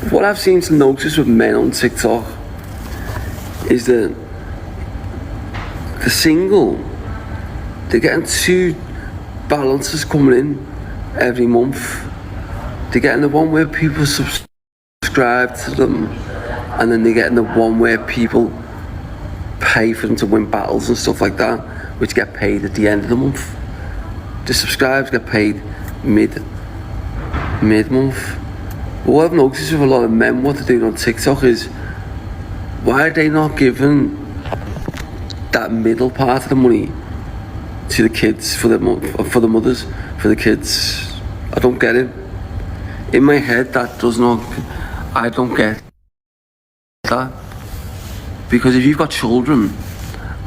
What I've seen to notice with men on TikTok is that the single, they're getting 2 balances coming in every month. They're getting the one where people subscribe to them, and then they're getting the one where people pay for them to win battles and stuff like that, which get paid at the end of the month. The subscribers get paid mid-month. But what I've noticed with a lot of men, what they're doing on TikTok is, why are they not giving that middle part of the money to the kids, for the mothers, for the kids? I don't get it. In my head, I don't get that. Because if you've got children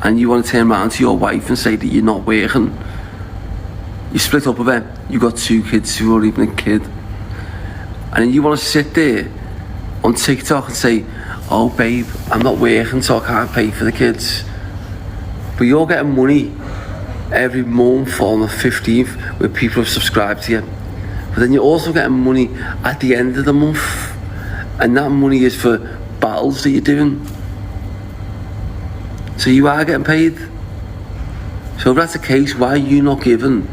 and you want to turn around to your wife and say that you're not working, you split up a bit, you've got 2 kids who are even a kid, and then you want to sit there on TikTok and say, oh babe, I'm not working so I can't pay for the kids. But you're getting money every month on the 15th where people have subscribed to you. But then you're also getting money at the end of the month, and that money is for battles that you're doing. So you are getting paid. So if that's the case, why are you not giving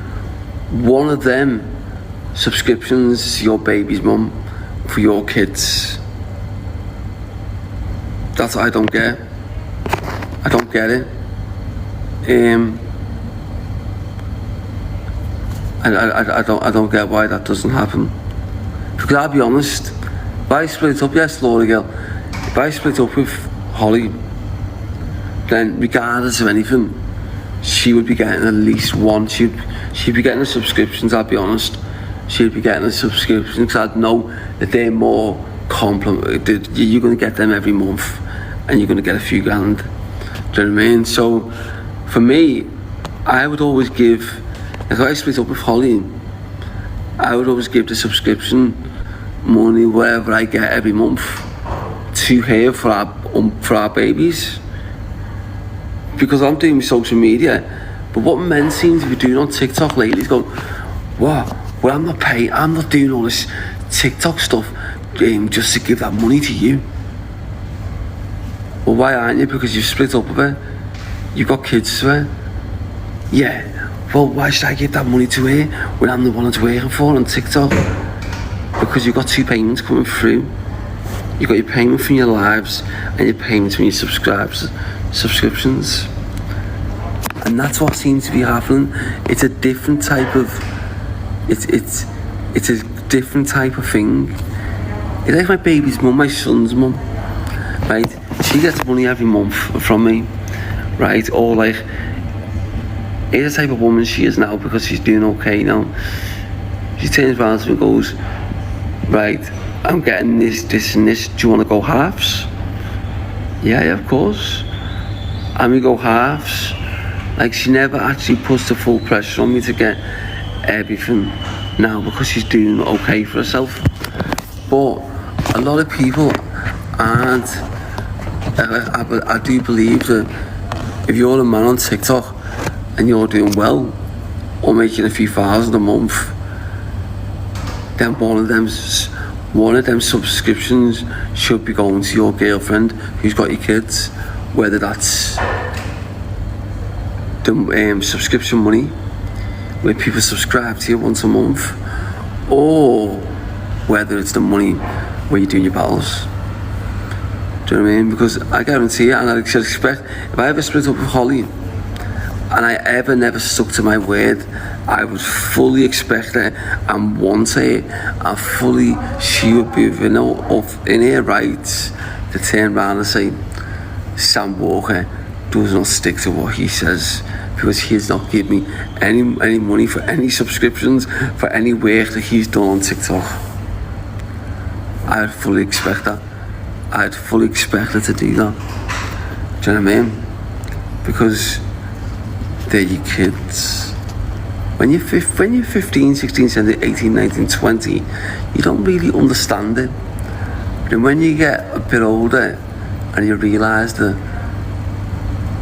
one of them subscriptions to your baby's mum for your kids? That's what I don't get. I don't get it. I don't get why that doesn't happen. Because I'll be honest, if I split up, yes, Laura girl, if I split up with Holly, then regardless of anything, she would be getting at least one. She'd be getting the subscriptions, I'll be honest. She'd be getting the subscriptions because I'd know that they're more you're going to get them every month and you're going to get a few grand. Do you know what I mean? So for me, I would always give, if I split up with Holly, I would always give the subscription money, whatever I get every month, to her for our babies. Because I'm doing social media, but what men seem to be doing on TikTok lately is going, what? Well, I'm not doing all this TikTok stuff just to give that money to you. Well, why aren't you? Because you've split up with her, you've got kids to her. Yeah, well, why should I give that money to her when I'm the one that's working for on TikTok? Because you've got 2 payments coming through. You've got your payment from your lives and your payment from your subscriptions. And that's what seems to be happening. It's a different type of it's a different type of thing. It's like my baby's mum, my son's mum, right? She gets money every month from me, right? Or like, here's the type of woman she is now because she's doing okay now. She turns around to me and goes, right, I'm getting this and this, do you want to go halves? Yeah, of course. And we go halves. Like, she never actually puts the full pressure on me to get everything now because she's doing okay for herself. But a lot of people aren't. I do believe that if you're a man on TikTok and you're doing well or making a few thousand a month, then one of them subscriptions should be going to your girlfriend who's got your kids, whether that's the subscription money where people subscribe to you once a month, or whether it's the money where you're doing your battles. Do you know what I mean? Because I guarantee you, and I should expect, if I ever split up with Holly and I ever never stuck to my word, I would fully expect her and want her, and fully she would be in her rights to turn around and say, Sam Walker does not stick to what he says because he has not given me any money for any subscriptions for any work that he's done on TikTok. I'd fully expect that. I'd fully expect her to do that. Do you know what I mean? Because they're your kids. when you're 15, 16, 17, 18, 19, 20, you don't really understand it. And when you get a bit older and you realise that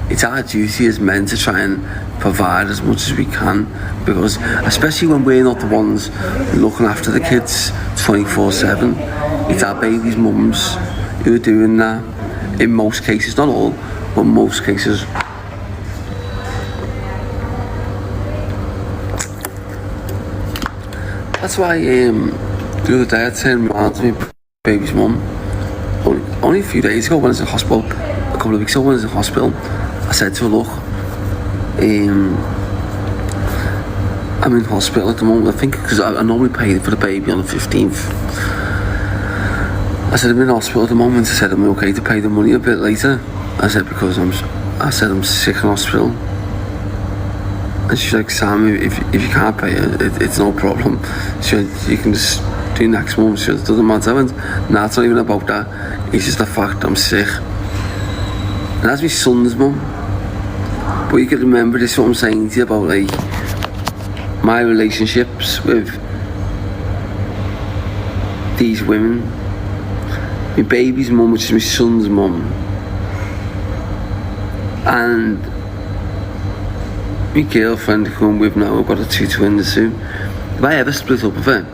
it's our duty as men to try and provide as much as we can, because especially when we're not the ones looking after the kids 24/7, it's our baby's mums who are doing that in most cases, not all, but most cases. That's why the other day I turned around to my baby's mum only a few days ago when I was in hospital, a couple of weeks ago when I was in hospital. I said to her, look, I'm in hospital at the moment, I think, because I normally pay for the baby on the 15th. I said, I'm in hospital at the moment. I said, I'm okay to pay the money a bit later. I said, because I'm sick in hospital. And she's like, Sam, if you can't pay it, it's no problem. She said, you can just do next month. She said, it doesn't matter. And nah, it's not even about that. It's just the fact I'm sick. And that's my son's mum. But you can remember this, what I'm saying to you about like my relationships with these women. My baby's mum, which is my son's mum, and my girlfriend who I'm with now, I've got 2 twins soon. If I ever split up with her,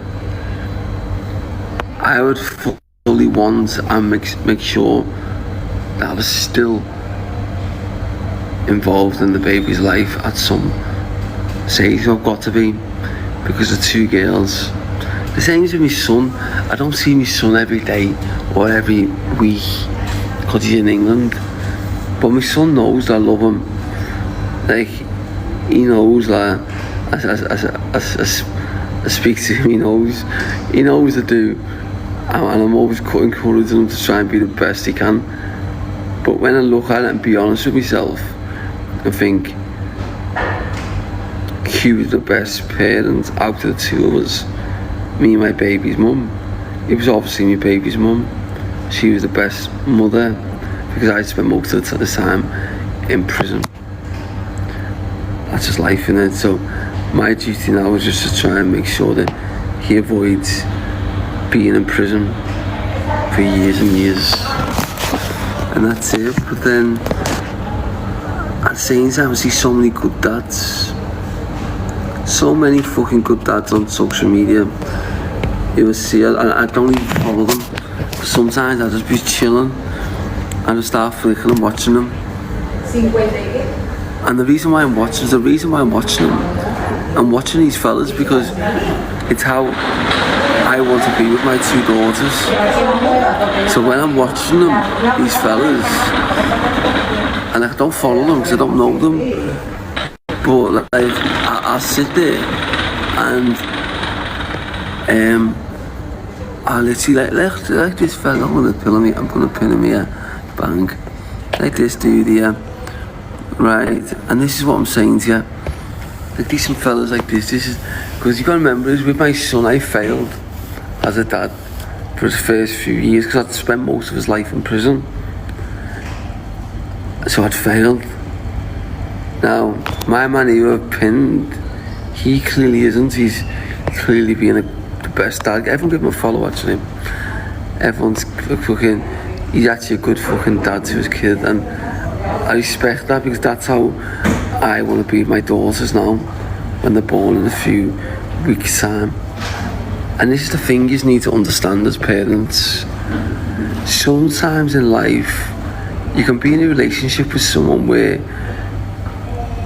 I would fully want and make sure that I was still involved in the baby's life at some stage. I've got to be, because of 2 girls. The same as with my son. I don't see my son every day or every week because he's in England, but my son knows that I love him. Like, he knows that I speak to him, he knows I do, and I'm always encouraging him to try and be the best he can. But when I look at it and be honest with myself, I think he was the best parent out of the 2 of us, me and my baby's mum. It was obviously my baby's mum. She was the best mother because I spent most of the time in prison. That's just life, innit? So my duty now is just to try and make sure that he avoids being in prison for years and years. And that's it. But then at the same time, I see so many good dads. So many fucking good dads on social media. You will see, I don't even follow them. Sometimes I'll just be chilling and I'll start flicking and watching them. And the reason why I'm watching them, I'm watching these fellas because it's how I want to be with my 2 daughters. So when I'm watching them, these fellas, and I don't follow them because I don't know them, but like, I'll sit there and I'll literally like this fella, I'm gonna pin him here, bang, like this dude here, right? And this is what I'm saying to you, like decent fellas like this is, because you gotta remember, with my son I failed as a dad for the first few years because I'd spent most of his life in prison, so I'd failed. Now my man who I've pinned, he clearly isn't. He's clearly being the best dad. Everyone give him a follow actually. Everyone's fucking, he's actually a good fucking dad to his kid, and I respect that because that's how I want to be with my daughters now when they're born in a few weeks time. And this is the thing you need to understand as parents. Sometimes in life you can be in a relationship with someone where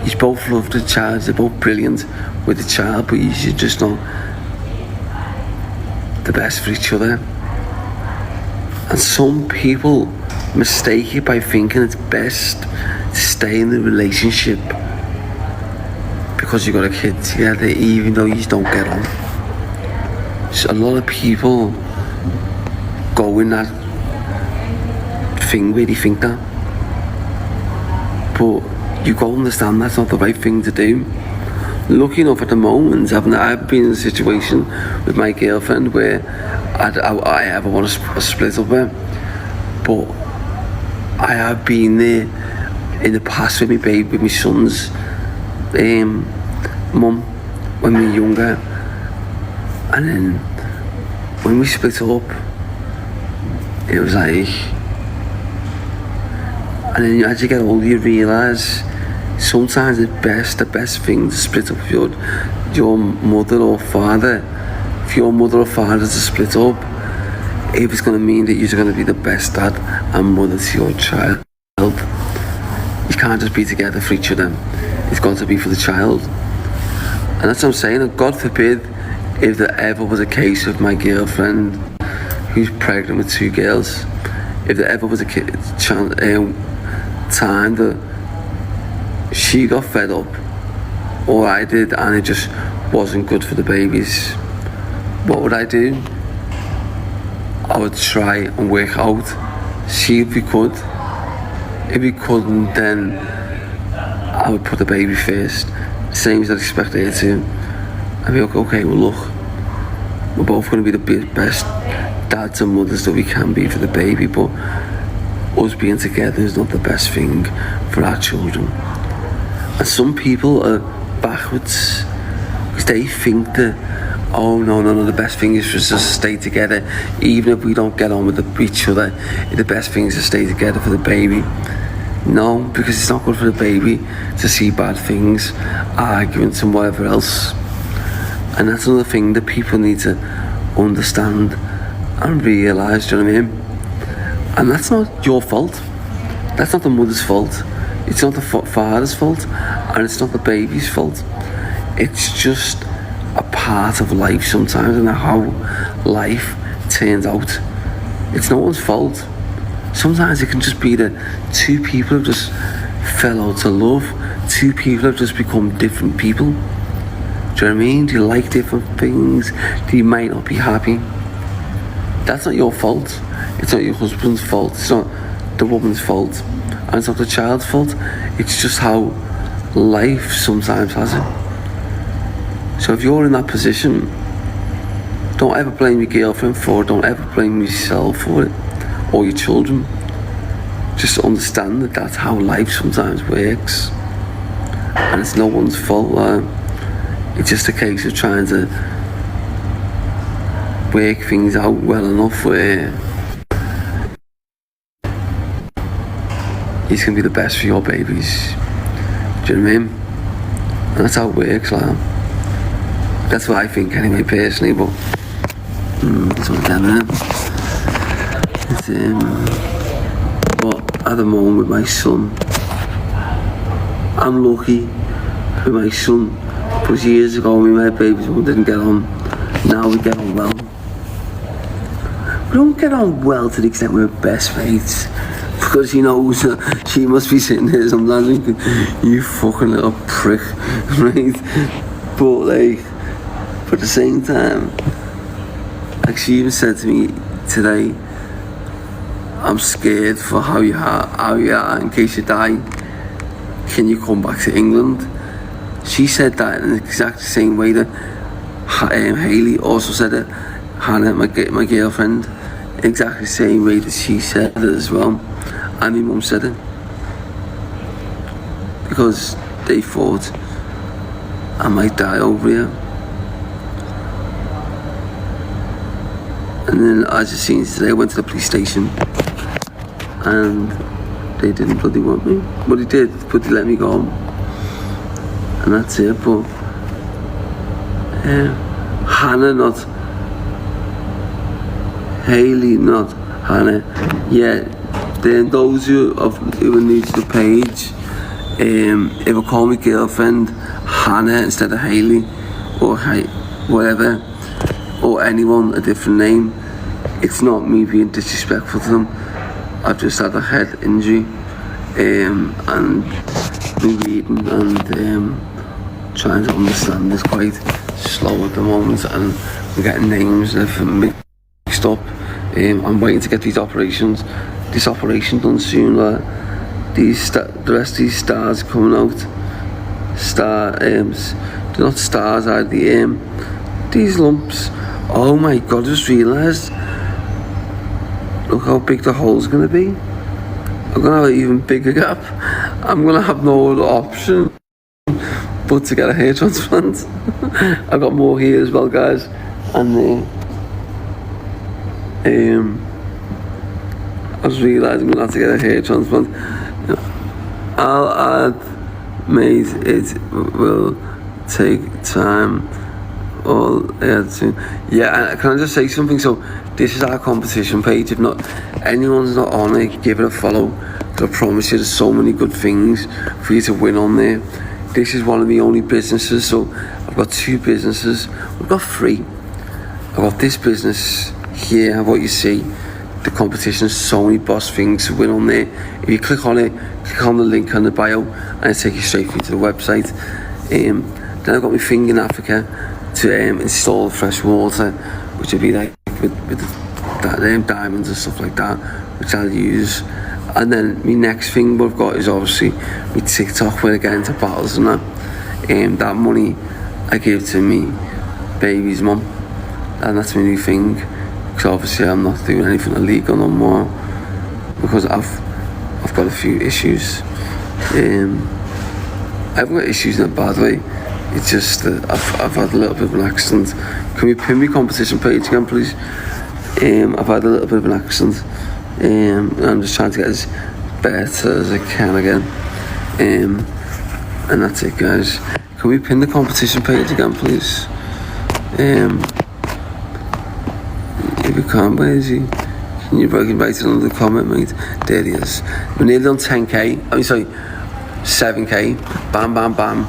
you both love the child, they're both brilliant with the child, but you should just know the best for each other. And some people mistake it by thinking it's best to stay in the relationship because you've got a kid together even though you don't get on. So a lot of people go in that thing where they think that, but you got to understand that's not the right thing to do. Lucky enough at the moment, I've been in a situation with my girlfriend where I ever want to split up with her, but I have been there in the past with my baby, with my son's mum, when we were younger, and then when we split up, it was like, and then as you get older you realise sometimes the best thing to split up with your mother or father. If your mother or father is to split up, if it's going to mean that you're going to be the best dad and mother to your child, you can't just be together for each other. It's got to be for the child. And that's what I'm saying. And God forbid if there ever was a case of my girlfriend who's pregnant with 2 girls, if there ever was a time that she got fed up, or I did, and it just wasn't good for the babies, what would I do? I would try and work out, see if we could. If we couldn't, then I would put the baby first, same as I'd expect her to. I'd be like, okay, well look, we're both going to be the best dads and mothers that we can be for the baby, but us being together is not the best thing for our children. And some people are backwards because they think that, oh no, the best thing is for us to stay together even if we don't get on with each other. The best thing is to stay together for the baby. No, because it's not good for the baby to see bad things, arguments and whatever else. And that's another thing that people need to understand and realise, do you know what I mean? And that's not your fault. That's not the mother's fault. It's not the father's fault, and it's not the baby's fault. It's just a part of life sometimes, and how life turns out. It's no one's fault. Sometimes it can just be that 2 people have just fell out of love. 2 people have just become different people. Do you know what I mean? Do you like different things? Do you might not be happy? That's not your fault. It's not your husband's fault. It's not the woman's fault. And it's not the child's fault. It's just how life sometimes has it. So if you're in that position, don't ever blame your girlfriend for it. Don't ever blame yourself for it, or your children. Just understand that that's how life sometimes works, and it's no one's fault. It's just a case of trying to work things out well enough where it's gonna be the best for your babies. Do you know what I mean? And that's how it works, like. That's what I think anyway, personally, but it's whatever. It's but at the moment with my son, I'm lucky with my son, because years ago me and my babies didn't get on. Now we get on well. We don't get on well to the extent we're best mates, because he knows she must be sitting there sometimes thinking, you fucking little prick, right? But like, but at the same time, like she even said to me today, I'm scared for how you are in case you die. Can you come back to England? She said that in the exact same way that Hayley also said it. Hannah, my girlfriend, exactly the same way that she said it as well. And my mum said it. Because they thought I might die over here. And then as you seen today, I went to the police station and they didn't bloody want me. But they did, but they let me go home. And that's it. But Hannah, not Hayley, not Hannah. Yeah, then those who are new to the page, if I call my girlfriend Hannah instead of Hayley, or whatever, or anyone a different name, it's not me being disrespectful to them. I've just had a head injury, and me reading and trying to understand this quite slow at the moment, and I'm getting names mixed up. I'm waiting to get this operation done soon. The rest of these stars coming out. They're not stars, are they? These lumps. Oh my god, I just realised. Look how big the hole's going to be. I'm going to have an even bigger gap. I'm going to have no other option but to get a hair transplant. I've got more here as well, guys, and I was realising I'm going to have to get a hair transplant. I'll add, mate, it will take time. Yeah, can I just say something? So this is our competition page. If not, anyone's not on it, give it a follow. I promise you there's so many good things for you to win on there. This is one of the only businesses, so I've got 2 businesses. We've got 3. I've got this business here, what you see. The competition is so many boss things to win on there. If you click on it, click on the link on the bio, and it'll take you straight through to the website. Then I've got my thing in Africa to install fresh water, which will be like with diamonds and stuff like that, which I'll use. And then my next thing we've got is obviously my TikTok, where I get into battles and that. That money I give to me baby's mum, and that's my new thing. Because obviously I'm not doing anything illegal no more, because I've got a few issues. I haven't got issues in a bad way. It's just that I've had a little bit of an accident. Can we pin my competition page again, please? I've had a little bit of an accident. I'm just trying to get as better as I can again. And that's it, guys. Can we pin the competition page again, please? If you can't, where is he? Can you write it under the comment, mate? There he is. We're nearly on 10k. I'm sorry, 7k. Bam, bam, bam.